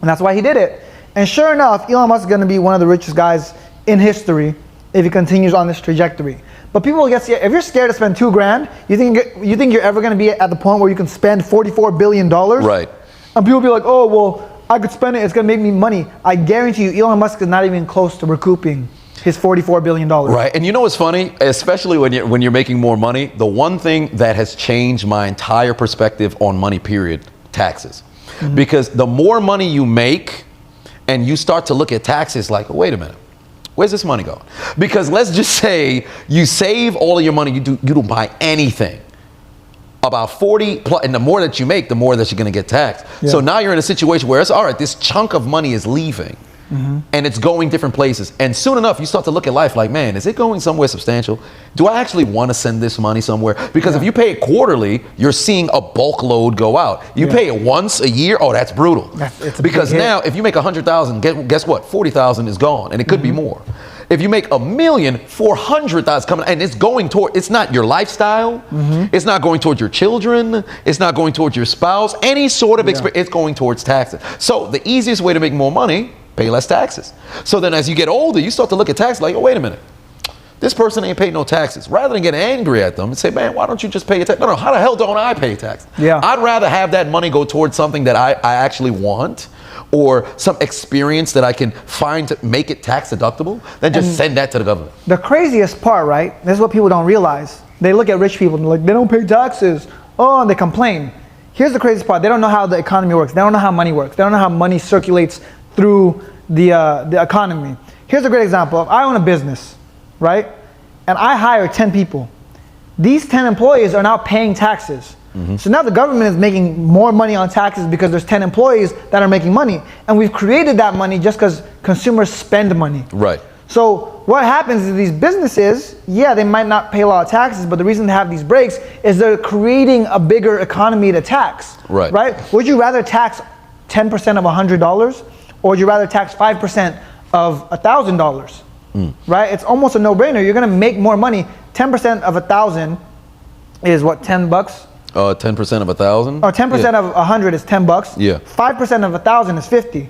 And that's why he did it. And sure enough, Elon Musk is going to be one of the richest guys in history if he continues on this trajectory. But people get scared. If you're scared to spend $2,000, you think you're ever going to be at the point where you can spend $44 billion? Right. And people be like, oh, well, I could spend it, it's going to make me money. I guarantee you, Elon Musk is not even close to recouping his $44 billion. Right, and you know what's funny? Especially when you're making more money, the one thing that has changed my entire perspective on money, period, taxes. Mm-hmm. Because the more money you make, and you start to look at taxes like, wait a minute, where's this money going? Because let's just say you save all of your money, you don't buy anything. About 40 plus, and the more that you make, the more that you're going to get taxed. Yeah. So now you're in a situation where it's all right, this chunk of money is leaving, and it's going different places. And soon enough, you start to look at life like, man, is it going somewhere substantial? Do I actually want to send this money somewhere? Because if you pay it quarterly, you're seeing a bulk load go out. You pay it once a year, oh, that's brutal. Because now, if you make 100,000, guess what? 40,000 is gone, and it could be more. If you make $1 million, 400,000 coming, and it's going toward, it's not your lifestyle, it's not going towards your children, it's not going towards your spouse, any sort of experience, it's going towards taxes. So the easiest way to make more money, pay less taxes. So then as you get older, you start to look at taxes like, oh, wait a minute. This person ain't paid no taxes. Rather than get angry at them and say, man, why don't you just pay your tax? No, how the hell don't I pay tax? Yeah. I'd rather have that money go towards something that I actually want, or some experience that I can find to make it tax deductible, than just send that to the government. The craziest part, right, this is what people don't realize. They look at rich people and they're like, they don't pay taxes. Oh, and they complain. Here's the craziest part. They don't know how the economy works. They don't know how money works. They don't know how money circulates through the economy. Here's a great example. If I own a business, right, and I hire 10 people, these 10 employees are now paying taxes. So now the government is making more money on taxes because there's 10 employees that are making money. And we've created that money just because consumers spend money. Right. So what happens is these businesses, yeah, they might not pay a lot of taxes, but the reason they have these breaks is they're creating a bigger economy to tax. Right. Right? Would you rather tax 10% of $100, or would you rather tax 5% of $1,000? Right? It's almost a no-brainer. You're going to make more money. 10% of 1,000 is what, $10? 10% of 1,000? Or 10% of 100 is $10. Yeah. 5% of 1,000 is 50.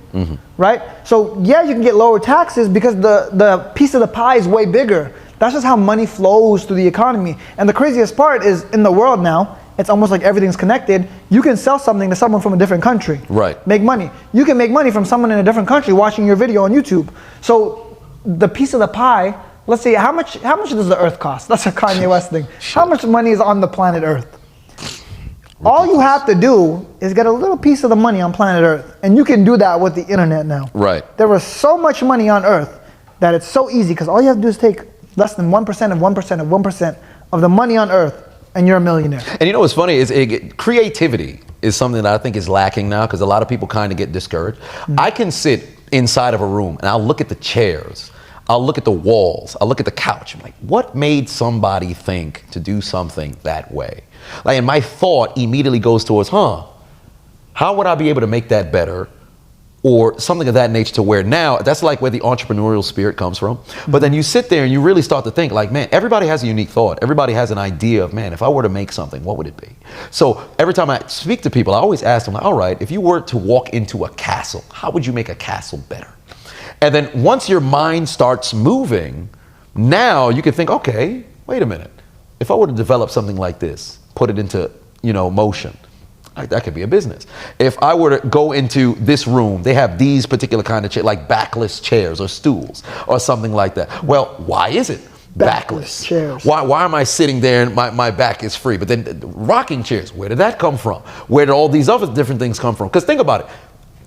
Right? So yeah, you can get lower taxes because the piece of the pie is way bigger. That's just how money flows through the economy. And the craziest part is, in the world now, it's almost like everything's connected. You can sell something to someone from a different country. Right. Make money. You can make money from someone in a different country watching your video on YouTube. So the piece of the pie, let's see, how much does the earth cost? That's a Kanye West thing. How much money is on the planet Earth? All you have to do is get a little piece of the money on planet Earth, and you can do that with the internet now. Right. There was so much money on Earth that it's so easy, because all you have to do is take less than 1% of 1% of 1% of the money on Earth, and you're a millionaire. And you know what's funny is creativity is something that I think is lacking now, because a lot of people kind of get discouraged. I can sit inside of a room and I'll look at the chairs, I'll look at the walls, I'll look at the couch. I'm like, what made somebody think to do something that way? Like, and my thought immediately goes towards, how would I be able to make that better? Or something of that nature, to where now, that's like where the entrepreneurial spirit comes from. But then you sit there and you really start to think like, man, everybody has a unique thought. Everybody has an idea of, man, if I were to make something, what would it be? So every time I speak to people, I always ask them, like, all right, if you were to walk into a castle, how would you make a castle better? And then once your mind starts moving, now you can think, okay, wait a minute. If I were to develop something like this, put it into, motion, that could be a business. If I were to go into this room, they have these particular kind of chairs, like backless chairs or stools or something like that. Well, why is it backless chairs? Why am I sitting there and my back is free? But then rocking chairs, where did that come from? Where did all these other different things come from? Because think about it.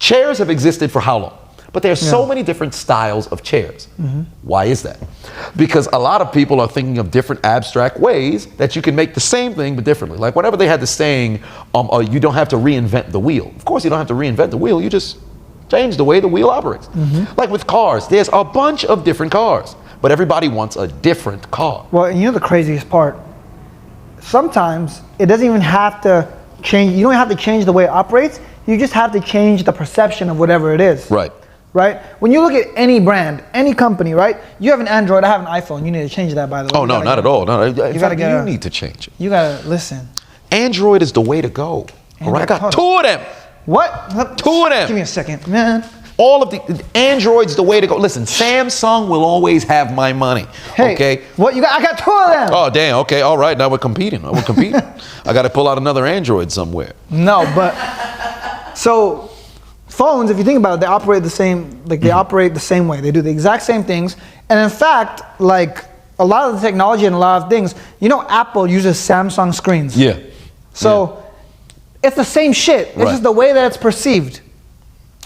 Chairs have existed for how long? But there's so many different styles of chairs. Why is that? Because a lot of people are thinking of different abstract ways that you can make the same thing but differently. Like whenever they had the saying, you don't have to reinvent the wheel. Of course you don't have to reinvent the wheel, you just change the way the wheel operates. Like with cars, there's a bunch of different cars, but everybody wants a different car. Well, you know the craziest part? Sometimes it doesn't even have to change, you don't have to change the way it operates, you just have to change the perception of whatever it is. Right. Right? When you look at any brand, any company, right? You have an Android, I have an iPhone. You need to change that, by the way. Oh, no, not at all. No, in fact, you need to change it. You gotta listen. Android is the way to go. All right, I got 2 of them. What? 2 of them. Give me a second, man. All of the Android's the way to go. Listen, Samsung will always have my money. Hey, okay. What you got? I got 2 of them. Oh damn. Okay. All right. Now we're competing. I got to pull out another Android somewhere. No, but so phones, if you think about it, they operate the same. Like they operate the same way. They do the exact same things. And in fact, like a lot of the technology and a lot of things, you know, Apple uses Samsung screens. Yeah. So it's the same shit. It's just the way that it's perceived.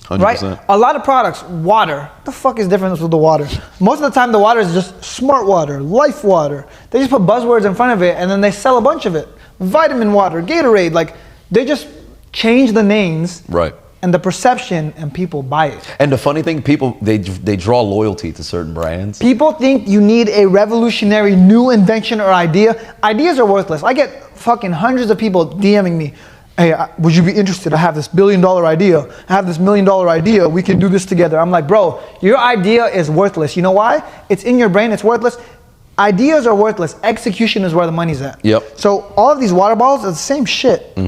100%. Right? A lot of products, water. What the fuck is different with the water? Most of the time the water is just smart water, life water. They just put buzzwords in front of it and then they sell a bunch of it. Vitamin water, Gatorade, like they just change the names. Right. And the perception, and people buy it. And the funny thing, people, they draw loyalty to certain brands. People think you need a revolutionary new invention or idea. Ideas are worthless. I get fucking hundreds of people DMing me, hey, would you be interested? I have this $1 billion idea. I have this $1 million idea. We can do this together. I'm like, bro, your idea is worthless. You know why? It's in your brain. It's worthless. Ideas are worthless. Execution is where the money's at. Yep. So all of these water bottles are the same shit.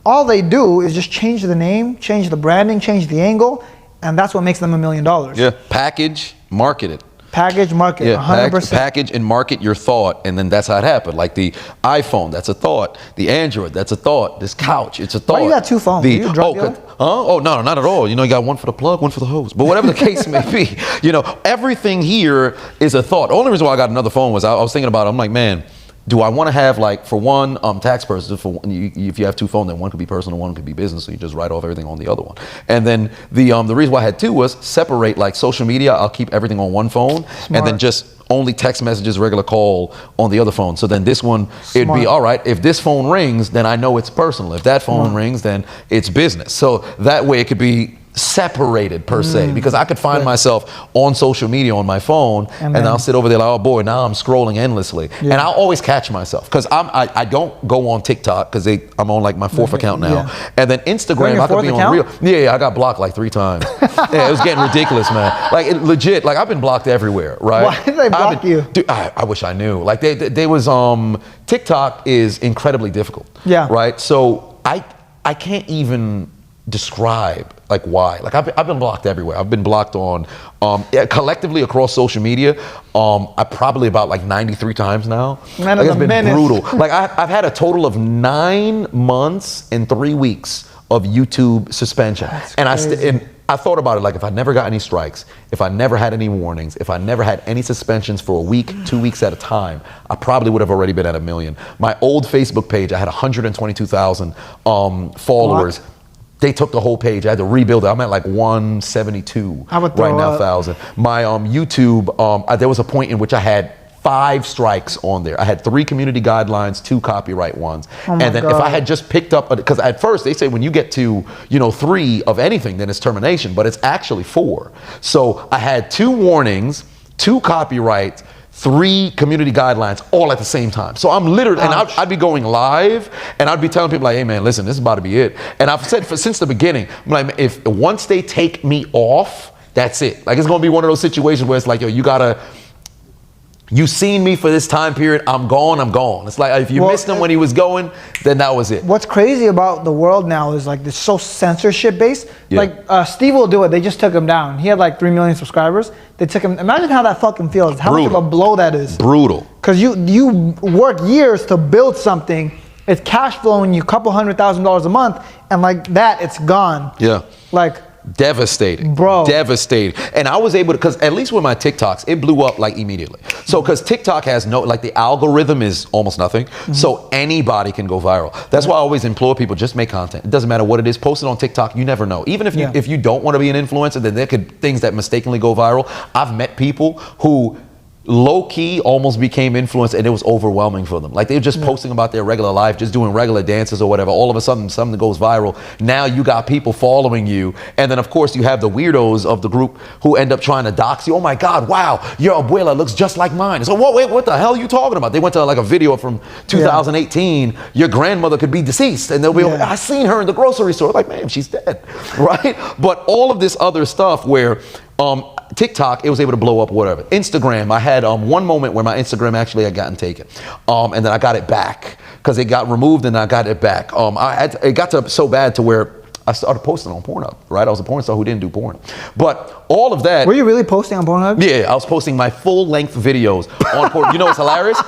All they do is just change the name, change the branding, change the angle, and that's what makes them $1 million. Yeah. Package, market it. Package, market, 100%. Package and market your thought, and then that's how it happened. Like the iPhone, that's a thought. The Android, that's a thought. This couch, it's a thought. Why you got 2 phones? Are you a drug dealer? Oh, no, not at all. You know, you got one for the plug, one for the hose. But whatever the case may be, you know, everything here is a thought. The only reason why I got another phone was I was thinking about it. I'm like, man, do I want to have, like, for one, tax purposes, if you have 2 phones, then one could be personal, one could be business, so you just write off everything on the other one. And then the reason why I had 2 was separate, like, social media. I'll keep everything on one phone, and then just only text messages, regular call on the other phone. So then this one, it'd be, all right, if this phone rings, then I know it's personal. If that phone rings, then it's business. So that way it could be separated per se, because I could find myself on social media on my phone, and I'll sit over there like, oh boy, now I'm scrolling endlessly, and I'll always catch myself because I don't go on TikTok because I'm on like my 4th account now, and then Instagram I could be on real. Yeah, I got blocked like 3 times. Yeah, it was getting ridiculous, man. Like legit, like I've been blocked everywhere, right? Why did they block you? Dude, I wish I knew. Like they was TikTok is incredibly difficult. Yeah. Right. So I can't even describe like why. Like I've been blocked everywhere. I've been blocked on collectively across social media. I probably about like 93 times now. Man, like, it's been brutal. Like I've had a total of 9 months and 3 weeks of YouTube suspension. And I thought about it, like if I never got any strikes, if I never had any warnings, if I never had any suspensions for a week, 2 weeks at a time, I probably would have already been at 1 million. My old Facebook page, I had 122,000 followers. What? They took the whole page. I had to rebuild it. I'm at like 172 right now, 1,000. My YouTube, there was a point in which I had 5 strikes on there. I had 3 community guidelines, 2 copyright ones. And then if I had just picked up, because at first they say when you get to, 3 of anything, then it's termination, but it's actually 4. So I had 2 warnings, 2 copyrights, 3 community guidelines all at the same time. So I'm literally, and I'd be going live and I'd be telling people like, hey man, listen, this is about to be it. And I've said since the beginning, I'm like, if once they take me off, that's it. Like it's gonna be one of those situations where it's like, yo, you seen me for this time period, I'm gone, I'm gone. It's like if you missed him when he was going, then that was it. What's crazy about the world now is like it's so censorship based. Yeah. Like Steve will do it, they just took him down. He had like 3 million subscribers. They took him, imagine how that fucking feels, how much of a blow that is. Brutal. Because you work years to build something, it's cash flowing you $200,000 a month, and like that, it's gone. Yeah. Like, Devastating. Bro. Devastating. And I was able to, because at least with my TikToks, it blew up like immediately. So, because TikTok has no, like the algorithm is almost nothing. So anybody can go viral. That's why I always implore people, just make content. It doesn't matter what it is. Post it on TikTok. You never know. Even if you don't want to be an influencer, then there could things that mistakenly go viral. I've met people who low-key almost became influenced, and it was overwhelming for them. Like, they were just posting about their regular life, just doing regular dances or whatever. All of a sudden, something goes viral. Now you got people following you, and then of course you have the weirdos of the group who end up trying to dox you. Oh my God, wow, your abuela looks just like mine. So what the hell are you talking about? They went to like a video from 2018. Your grandmother could be deceased, and they'll be like, I seen her in the grocery store. Like, man, she's dead, right? But all of this other stuff where TikTok, it was able to blow up, whatever. Instagram, I had one moment where my Instagram actually had gotten taken, and then I got it back because it got removed, and I got it back. It got to so bad to where I started posting on Pornhub, right? I was a porn star who didn't do porn, but all of that. Were you really posting on Pornhub? Yeah, I was posting my full-length videos on Pornhub. You know what's hilarious?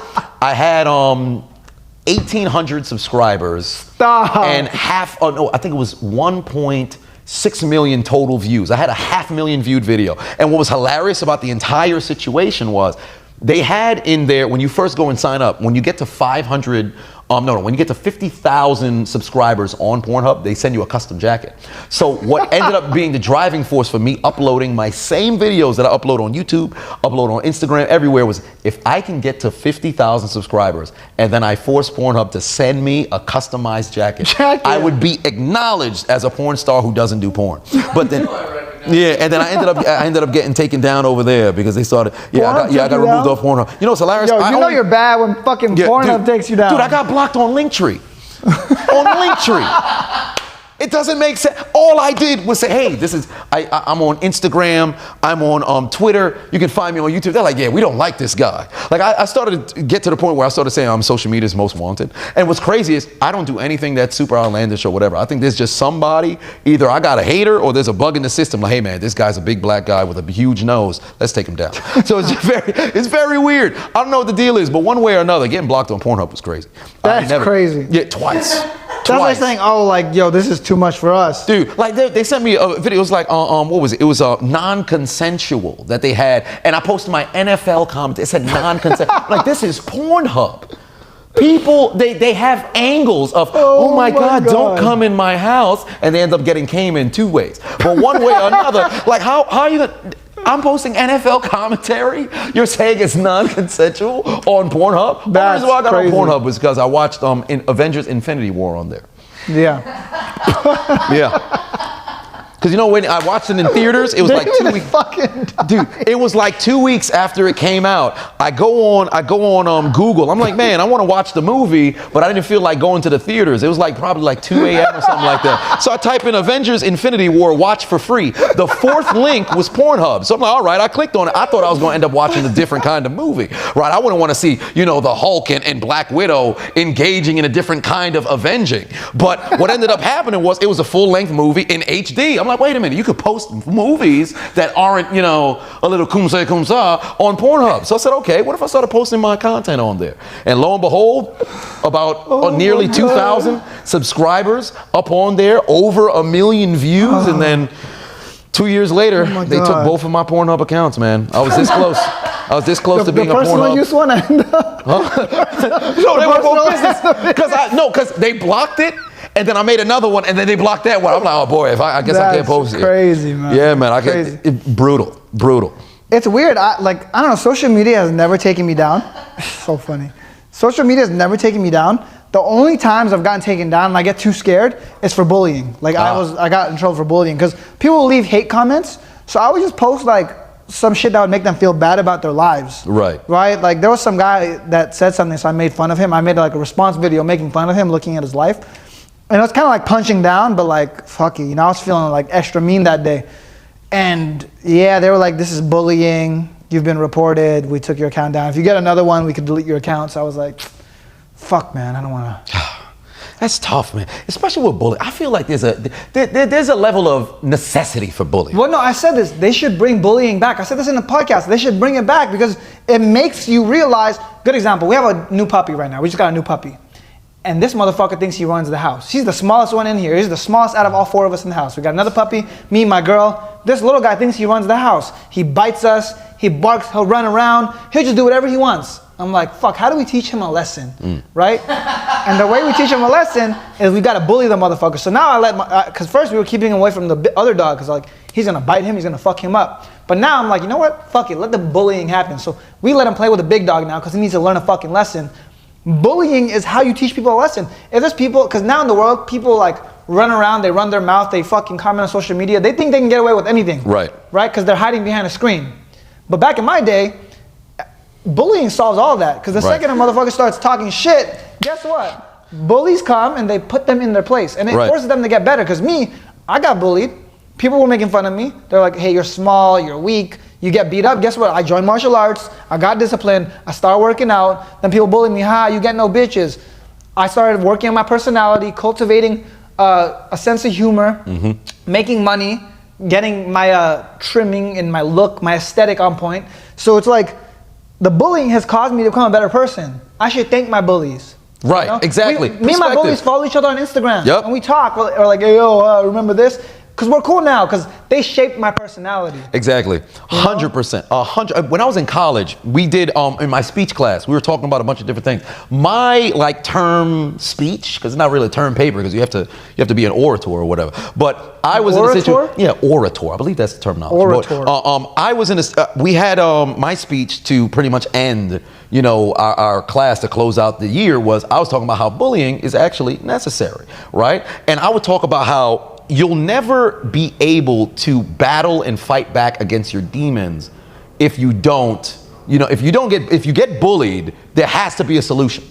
I had 1,800 subscribers. Stop. And I think it was 1.6 million total views. I had a 500,000 viewed video. And what was hilarious about the entire situation was they had in there, when you first go and sign up, when you get to 50,000 subscribers on Pornhub, they send you a custom jacket. So what ended up being the driving force for me uploading my same videos that I upload on YouTube, upload on Instagram, everywhere, was if I can get to 50,000 subscribers and then I force Pornhub to send me a customized jacket, I would be acknowledged as a porn star who doesn't do porn. But then, and then I ended up getting taken down over there because they started, I got removed off Pornhub. You know what's hilarious? Yo, you're bad when fucking Pornhub takes you down. Dude, I got blocked on Linktree. On Linktree. It doesn't make sense. All I did was say, hey, I'm on Instagram, I'm on Twitter, you can find me on YouTube. They're like, yeah, we don't like this guy. Like, I started to get to the point where I started saying I'm social media's most wanted. And what's crazy is I don't do anything that's super outlandish or whatever. I think there's just somebody, either I got a hater or there's a bug in the system. Like, hey man, this guy's a big black guy with a huge nose. Let's take him down. So it's very weird. I don't know what the deal is, but one way or another, getting blocked on Pornhub was crazy. That's crazy. Yeah, twice. That's like saying, oh, like, yo, this is too much for us. Dude, like they sent me a video. It was like, what was it? It was non-consensual that they had. And I posted my NFL comment. It said non-consensual. Like, this is Pornhub. People, they have angles of, oh my God, don't come in my house. And they end up getting came in two ways. But one way or another, like, how are you going to... I'm posting NFL commentary. You're saying it's non-consensual on Pornhub? The reason why I got on Pornhub was because I watched Avengers Infinity War on there. Yeah. Yeah. Because you know, when I watched it in theaters, it was like 2 weeks. Dude, it was like 2 weeks after it came out. I go on Google. I'm like, man, I want to watch the movie, but I didn't feel like going to the theaters. It was like probably like 2 a.m. or something like that. So I type in Avengers Infinity War, watch for free. The fourth link was Pornhub. So I'm like, all right, I clicked on it. I thought I was going to end up watching a different kind of movie, right? I wouldn't want to see, the Hulk and Black Widow engaging in a different kind of avenging. But what ended up happening was it was a full-length movie in HD. I'm like, wait a minute, you could post movies that aren't, a little kumsa on Pornhub. So I said, okay, what if I started posting my content on there? And lo and behold, about nearly 2,000 subscribers up on there, over 1 million views, and then 2 years later, they took both of my Pornhub accounts, man. I was this close. I was this close to being a Pornhub. The personal use one ended up. No, they were both business. Because they blocked it. And then I made another one, and then they blocked that one. I'm like, oh boy, I guess I can't post it. That's crazy, man. Yeah, man, I can't. Brutal. It's weird. I don't know. Social media has never taken me down. So funny. Social media has never taken me down. The only times I've gotten taken down and I get too scared is for bullying. Like I got in trouble for bullying because people will leave hate comments. So I would just post like some shit that would make them feel bad about their lives. Right. Like there was some guy that said something, so I made fun of him. I made like a response video making fun of him, looking at his life. And it was kind of like punching down, but like, fuck it. I was feeling like extra mean that day. And yeah, they were like, this is bullying. You've been reported. We took your account down. If you get another one, we could delete your account. So I was like, fuck, man, I don't want to. That's tough, man. Especially with bullying. I feel like there's a level of necessity for bullying. Well, no, I said this. They should bring bullying back. I said this in the podcast. They should bring it back because it makes you realize. Good example. We have a new puppy right now. We just got a new puppy. And this motherfucker thinks he runs the house. He's the smallest one in here. He's the smallest out of all 4 of us in the house. We got another puppy, me, my girl. This little guy thinks he runs the house. He bites us, he barks, he'll run around, he'll just do whatever he wants. I'm like, fuck, how do we teach him a lesson, right? And the way we teach him a lesson is we gotta bully the motherfucker. So now I let cause first we were keeping him away from the other dog, cause like, he's gonna bite him, he's gonna fuck him up. But now I'm like, you know what, fuck it, let the bullying happen. So we let him play with the big dog now, cause he needs to learn a fucking lesson. Bullying is how you teach people a lesson. If there's people, cause now in the world, people like run around, they run their mouth, they fucking comment on social media, they think they can get away with anything. Right, cause they're hiding behind a screen. But back in my day, bullying solves all that, because the second a motherfucker starts talking shit, guess what? Bullies come and they put them in their place, and it forces them to get better. Because me, I got bullied. People were making fun of me. They're like, hey, you're small, you're weak, you get beat up. Guess what? I joined martial arts, I got disciplined, I started working out, then people bullied me, you get no bitches. I started working on my personality, cultivating a sense of humor, making money, getting my trimming and my look, my aesthetic on point. So it's like, the bullying has caused me to become a better person. I should thank my bullies. Right, you know? Exactly. Me and my bullies follow each other on Instagram. And we talk, or like, hey, yo, remember this? Because we're cool now, because they shaped my personality. Exactly, 100%. When I was in college, we did, in my speech class, we were talking about a bunch of different things. My like term speech, because it's not really a term paper, because you have to be an orator or whatever. But I was in a situation, orator. I believe that's the terminology. Orator. But, I was in we had my speech to pretty much end, you know, our class to close out the year was, I was talking about how bullying is actually necessary, right? And I would talk about how you'll never be able to battle and fight back against your demons if you don't, if you get bullied, there has to be a solution.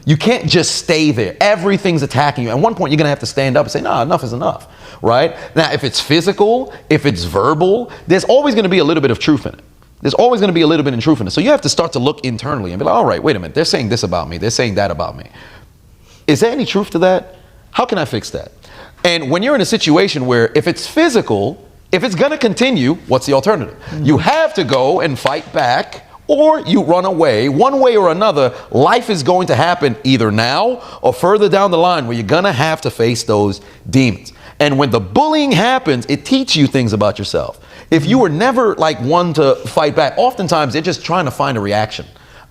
You can't just stay there. Everything's attacking you. At one point, you're gonna have to stand up and say, nah, enough is enough, right? Now, if it's physical, if it's verbal, there's always gonna be a little bit of truth in it. There's always gonna be a little bit of truth in it. So you have to start to look internally and be like, all right, wait a minute, they're saying this about me, they're saying that about me. Is there any truth to that? How can I fix that? And when you're in a situation where if it's physical, if it's gonna continue, what's the alternative? You have to go and fight back, or you run away. One way or another, life is going to happen either now or further down the line where you're gonna have to face those demons. And when the bullying happens, it teaches you things about yourself. If you were never like one to fight back, oftentimes they're just trying to find a reaction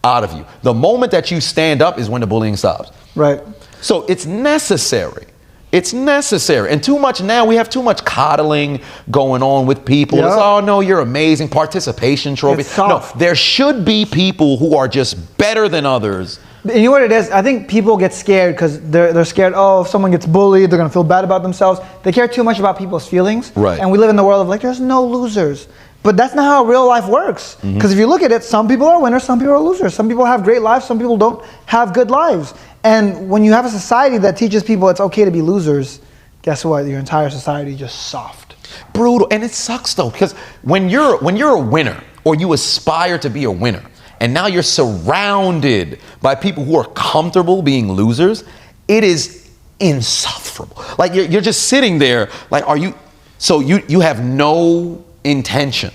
out of you. The moment that you stand up is when the bullying stops. Right. So it's necessary. It's necessary. And too much now, we have too much coddling going on with people. It's, oh no, you're amazing, participation trophy. No, there should be people who are just better than others. You know what it is? I think people get scared because they're scared, oh, if someone gets bullied, they're gonna feel bad about themselves. They care too much about people's feelings. Right. And we live in the world of like, there's no losers. But that's not how real life works. Because if you look at it, some people are winners, some people are losers. Some people have great lives, some people don't have good lives. And when you have a society that teaches people it's okay to be losers, guess what? Your entire society is just soft. Brutal. And it sucks though, because when you're a winner, or you aspire to be a winner, and now you're surrounded by people who are comfortable being losers, it is insufferable. Like you're just sitting there, like, so you have no intention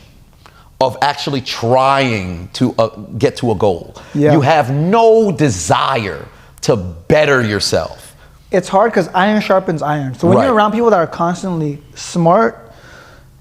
of actually trying to get to a goal. You have no desire to better yourself. It's hard because iron sharpens iron. So when you're around people that are constantly smart,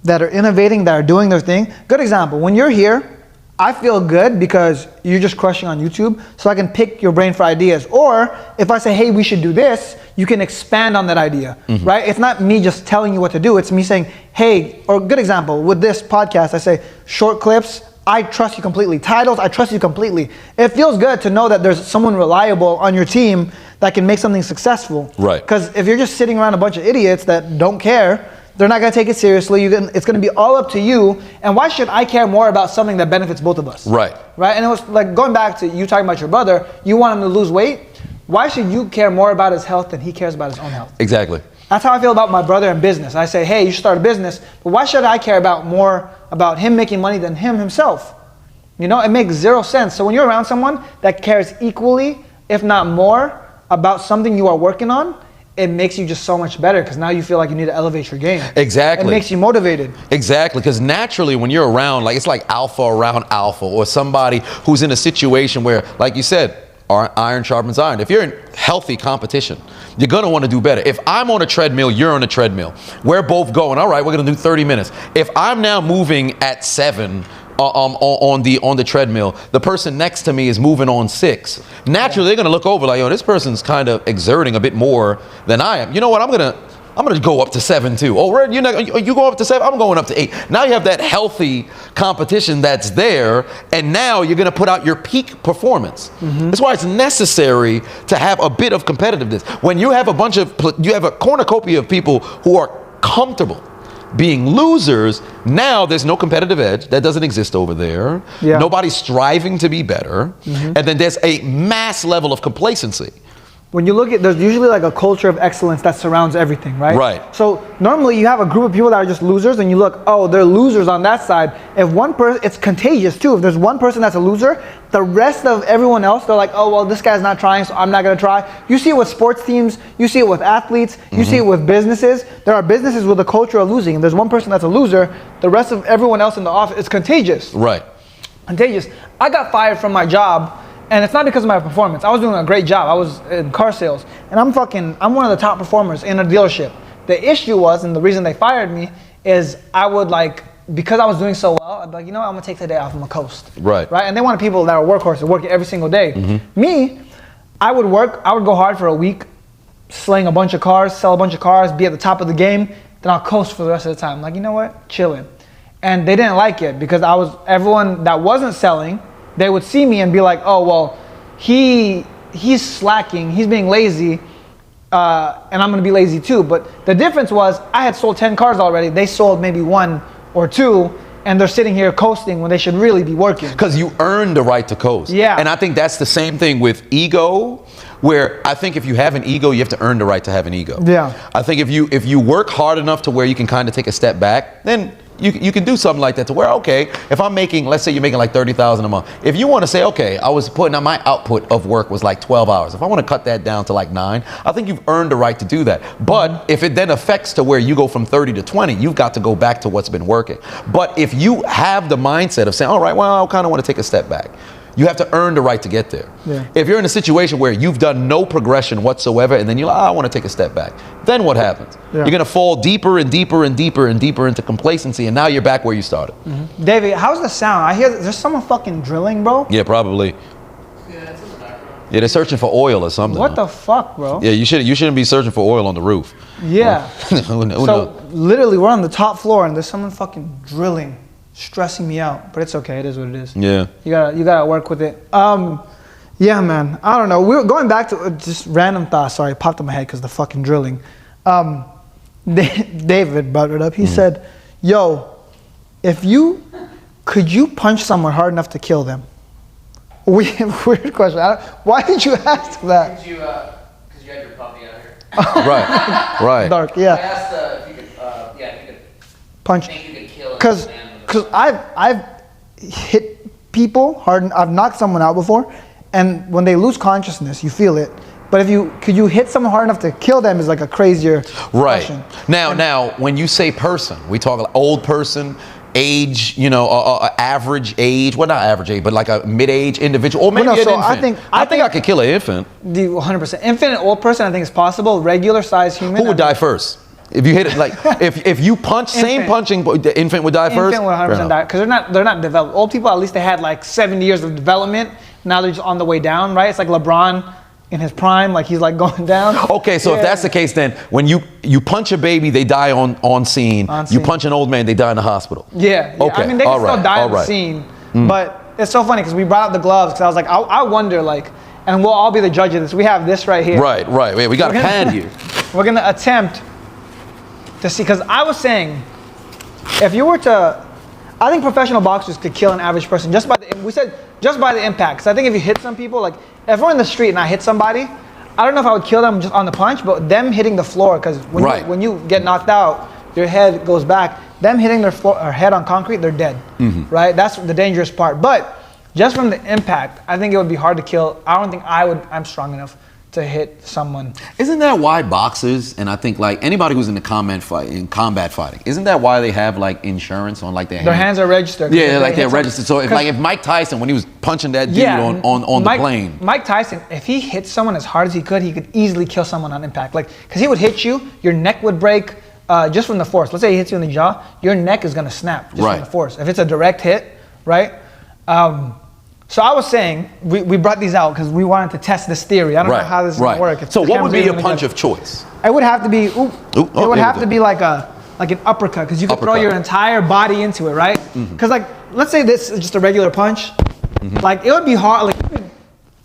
that are innovating, that are doing their thing. Good example, when you're here, I feel good because you're just crushing on YouTube, so I can pick your brain for ideas. Or if I say, hey, we should do this, you can expand on that idea, right? It's not me just telling you what to do. It's me saying, hey, or good example, with this podcast, I say, short clips, I trust you completely. Titles, I trust you completely. It feels good to know that there's someone reliable on your team that can make something successful. Right. Because if you're just sitting around a bunch of idiots that don't care, they're not gonna take it seriously. It's gonna be all up to you. And why should I care more about something that benefits both of us? Right. Right, and it was like going back to you talking about your brother, you want him to lose weight. Why should you care more about his health than he cares about his own health? Exactly. That's how I feel about my brother in business. I say, hey, you should start a business, but why should I care more about him making money than him himself? You know, it makes zero sense. So when you're around someone that cares equally, if not more, about something you are working on, it makes you just so much better because now you feel like you need to elevate your game. Exactly. It makes you motivated. Exactly, because naturally when you're around, like it's like alpha around alpha, or somebody who's in a situation where, like you said, iron sharpens iron. If you're in healthy competition, you're going to want to do better. If I'm on a treadmill, you're on a treadmill. We're both going, all right, we're going to do 30 minutes. If I'm now moving at 7 on the treadmill, the person next to me is moving on 6. Naturally, they're going to look over like, yo, this person's kind of exerting a bit more than I am. You know what? I'm gonna go up to 7 too. Oh, Red, you go up to 7. I'm going up to 8. Now you have that healthy competition that's there, and now you're gonna put out your peak performance. That's why it's necessary to have a bit of competitiveness. When you have you have a cornucopia of people who are comfortable being losers, now there's no competitive edge. That doesn't exist over there. Yeah. Nobody's striving to be better. And then there's a mass level of complacency. When you look at, there's usually like a culture of excellence that surrounds everything, right? Right. So normally you have a group of people that are just losers, and you look, oh, they're losers on that side. If one person, it's contagious too. If there's one person that's a loser, the rest of everyone else, they're like, oh, well, this guy's not trying, so I'm not gonna try. You see it with sports teams, you see it with athletes, you see it with businesses. There are businesses with a culture of losing. If there's one person that's a loser, the rest of everyone else in the office, it's contagious. Right. Contagious. I got fired from my job, and it's not because of my performance. I was doing a great job. I was in car sales, and I'm one of the top performers in a dealership. The issue was, and the reason they fired me, is I would because I was doing so well, I'd be like, you know what, I'm gonna take the day off, I'm gonna coast. Right. And they wanted people that are workhorses, working every single day. Me, I would go hard for a week, sling a bunch of cars, sell a bunch of cars, be at the top of the game, then I'll coast for the rest of the time. Like, you know what, chilling. And they didn't like it because everyone that wasn't selling, they would see me and be like, oh, well, he's slacking, he's being lazy, and I'm gonna be lazy too. But the difference was I had sold 10 cars already. They sold maybe 1 or 2, and they're sitting here coasting when they should really be working. Because you earned the right to coast. Yeah. And I think that's the same thing with ego, where I think if you have an ego, you have to earn the right to have an ego. Yeah. I think if you work hard enough to where you can kind of take a step back, then you can do something like that to where, okay, if I'm making, let's say you're making like $30,000 a month. If you want to say, okay, I was putting out, my output of work was like 12 hours. If I want to cut that down to like 9, I think you've earned the right to do that. But if it then affects to where you go from 30 to 20, you've got to go back to what's been working. But if you have the mindset of saying, all right, well, I kind of want to take a step back, you have to earn the right to get there. Yeah. If you're in a situation where you've done no progression whatsoever, and then you're like, I want to take a step back, then what happens? Yeah. You're going to fall deeper and deeper and deeper and deeper into complacency, and now you're back where you started. David, how's the sound? I hear there's someone fucking drilling, bro. Yeah, probably. Yeah, it's in the background. Yeah, they're searching for oil or something. What the fuck, bro? Yeah, you shouldn't be searching for oil on the roof. Yeah. Who knows? So literally, we're on the top floor, and there's someone fucking drilling, stressing me out. But it's okay. It is what it is. Yeah. You gotta work with it. Yeah, man. I don't know. We were going back to just random thoughts. Sorry, it popped in my head because the fucking drilling. David brought it up. He said, "Yo, could you punch someone hard enough to kill them?" Weird question. Why did you ask that? Because you had your puppy out here. Right. Dark. I Yeah. asked if you could Punch. think you could kill a Because man with a I've hit people hard. I've knocked someone out before, and when they lose consciousness, you feel it. But could you hit someone hard enough to kill them is like a crazier question. Now, when you say person, we talk like old person, age, average age. Well, not average age, but like a mid-age individual, or maybe an infant. I think I could kill an infant. 100%. Infant old person, I think is possible. Regular size human. Who would die first? If you hit it, like if you punch, same punching, the infant would die first. Infant would 100% die because they're not developed. Old people, at least they had like 70 years of development. Now they're just on the way down, right? It's like LeBron in his prime, like he's like going down. Okay, so if that's the case, then when you punch a baby, they die on scene. You punch an old man, they die in the hospital. Yeah. Okay. I mean, they can still die on the scene, but it's so funny because we brought out the gloves because I was like, I wonder, like, and we'll all be the judge of this. We have this right here. Right. Wait, we got a pan here. We're gonna attempt to see, because I was saying, if you were to, I think professional boxers could kill an average person just by the impact. Because I think if you hit some people, like if we're in the street and I hit somebody, I don't know if I would kill them just on the punch, but them hitting the floor, because when you get knocked out, your head goes back. Them hitting their head on concrete, they're dead, right? That's the dangerous part. But just from the impact, I think it would be hard to kill. I don't think I'm strong enough to hit someone. Isn't that why boxers, and I think like anybody who's in combat fighting, isn't that why they have like insurance on like their hands are registered? Yeah, like they're registered. So if Mike Tyson, when he was punching that dude on the plane. Mike Tyson, if he hit someone as hard as he could easily kill someone on impact. Like, because he would hit you, your neck would break just from the force. Let's say he hits you in the jaw, your neck is gonna snap just from the force. If it's a direct hit, right? So I was saying, we brought these out because we wanted to test this theory. I don't know how this is gonna work. So what would be your punch of choice? It would have to be, it would have to be like an uppercut, because you could throw your entire body into it, right? Because like, let's say this is just a regular punch. Like, it would be hard, like you could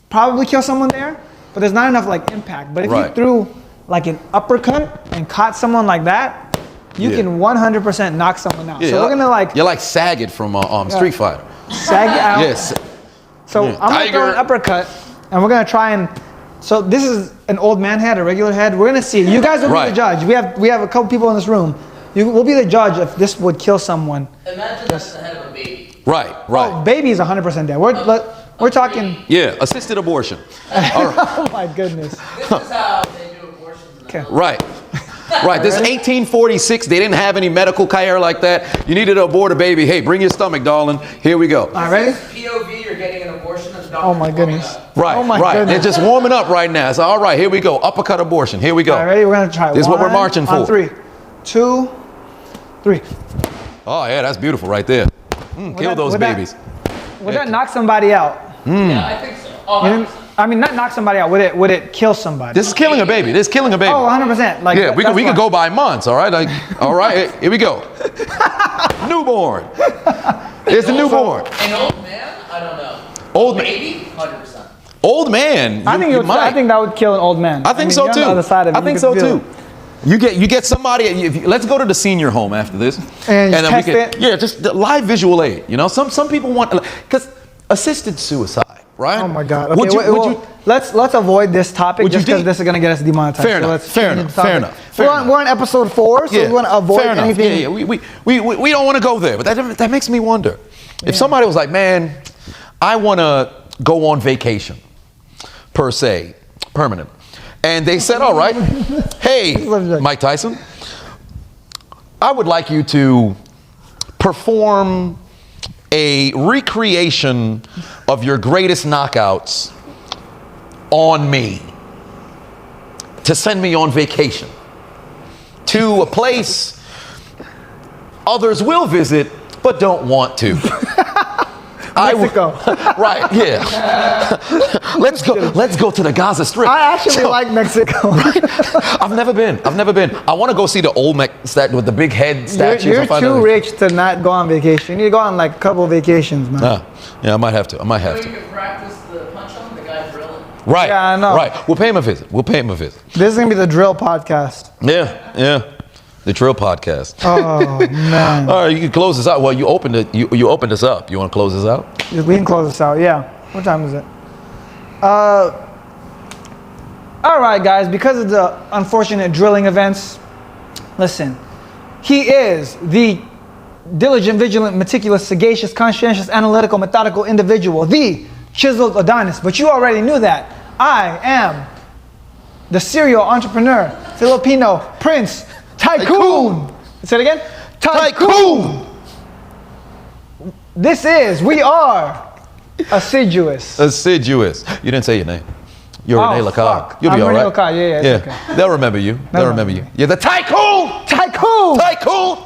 probably kill someone there, but there's not enough like impact. But if you threw like an uppercut and caught someone like that, you can 100% knock someone out. So we're gonna like... You're like Sagat from Street Fighter. Sagat out. Yes. So I'm gonna throw an uppercut, and we're gonna try and... So this is an old man head, a regular head. We're gonna see. You guys will be the judge. We have a couple people in this room. We'll be the judge if this would kill someone. Imagine that's the head of a baby. Right. Oh, baby is 100% dead. We're talking... Yeah, assisted abortion. Oh my goodness. This is how they do abortions. Okay. Right. This is 1846. They didn't have any medical care like that. You needed to abort a baby. Hey, bring your stomach, darling. Here we go. All right, ready? POV, you're getting an abortion. And the doctor Oh my goodness. Right. Oh my goodness. They're just warming up right now. So all right, here we go. Uppercut abortion. Here we go. All right, ready? We're gonna try. This is what we're marching for. On 3, 2, 3. Oh yeah, that's beautiful right there. Kill those babies. Would that knock somebody out? Yeah, I think so. Oh, I mean, not knock somebody out. Would it kill somebody? This is killing a baby. Oh, 100%. Like, yeah, we can go by months. All right. Like, all right. Here we go. Newborn. It's the newborn. An old man? I don't know. Old baby? 100%. Old man. I think that would kill an old man. I think so too. On the other side of it, I think so too. You get somebody. Let's go to the senior home after this, and then we can. Yeah, just the live visual aid. You know, some people want, because assisted suicide. Right? Oh my God. Okay, let's avoid this topic just because this is gonna get us demonetized. Fair enough. We're on episode 4, so we want to avoid anything. Yeah. We don't want to go there, but that makes me wonder. If somebody was like, man, I want to go on vacation, per se, permanent, and they said, all right, hey, Mike Tyson, I would like you to perform a recreation of your greatest knockouts on me, to send me on vacation to a place others will visit but don't want to. Mexico. Right, yeah. Let's go to the Gaza Strip. I actually like Mexico. Right? I've never been. I want to go see the Olmec statue with the big head statues. You're too rich to not go on vacation. You need to go on like a couple vacations, man. Yeah, I might have to. So you can practice the punch on the guy drilling. Right. Yeah, I know. Right. We'll pay him a visit. This is gonna be the drill podcast. Yeah. The Drill Podcast. Oh man! All right, you can close this out. Well, you opened it. You opened us up. You want to close this out? We can close this out. Yeah. What time is it? All right, guys. Because of the unfortunate drilling events, listen. He is the diligent, vigilant, meticulous, sagacious, conscientious, analytical, methodical individual, the chiseled Adonis. But you already knew that. I am the serial entrepreneur, Filipino prince. Tycoon. Say it again. Tycoon. We are Assiduous. Assiduous. You didn't say your name. You're Rene Lacar. You'll be all right. Rene Lacar. Yeah. They'll remember you. They'll remember you. You're the Tycoon. Tycoon.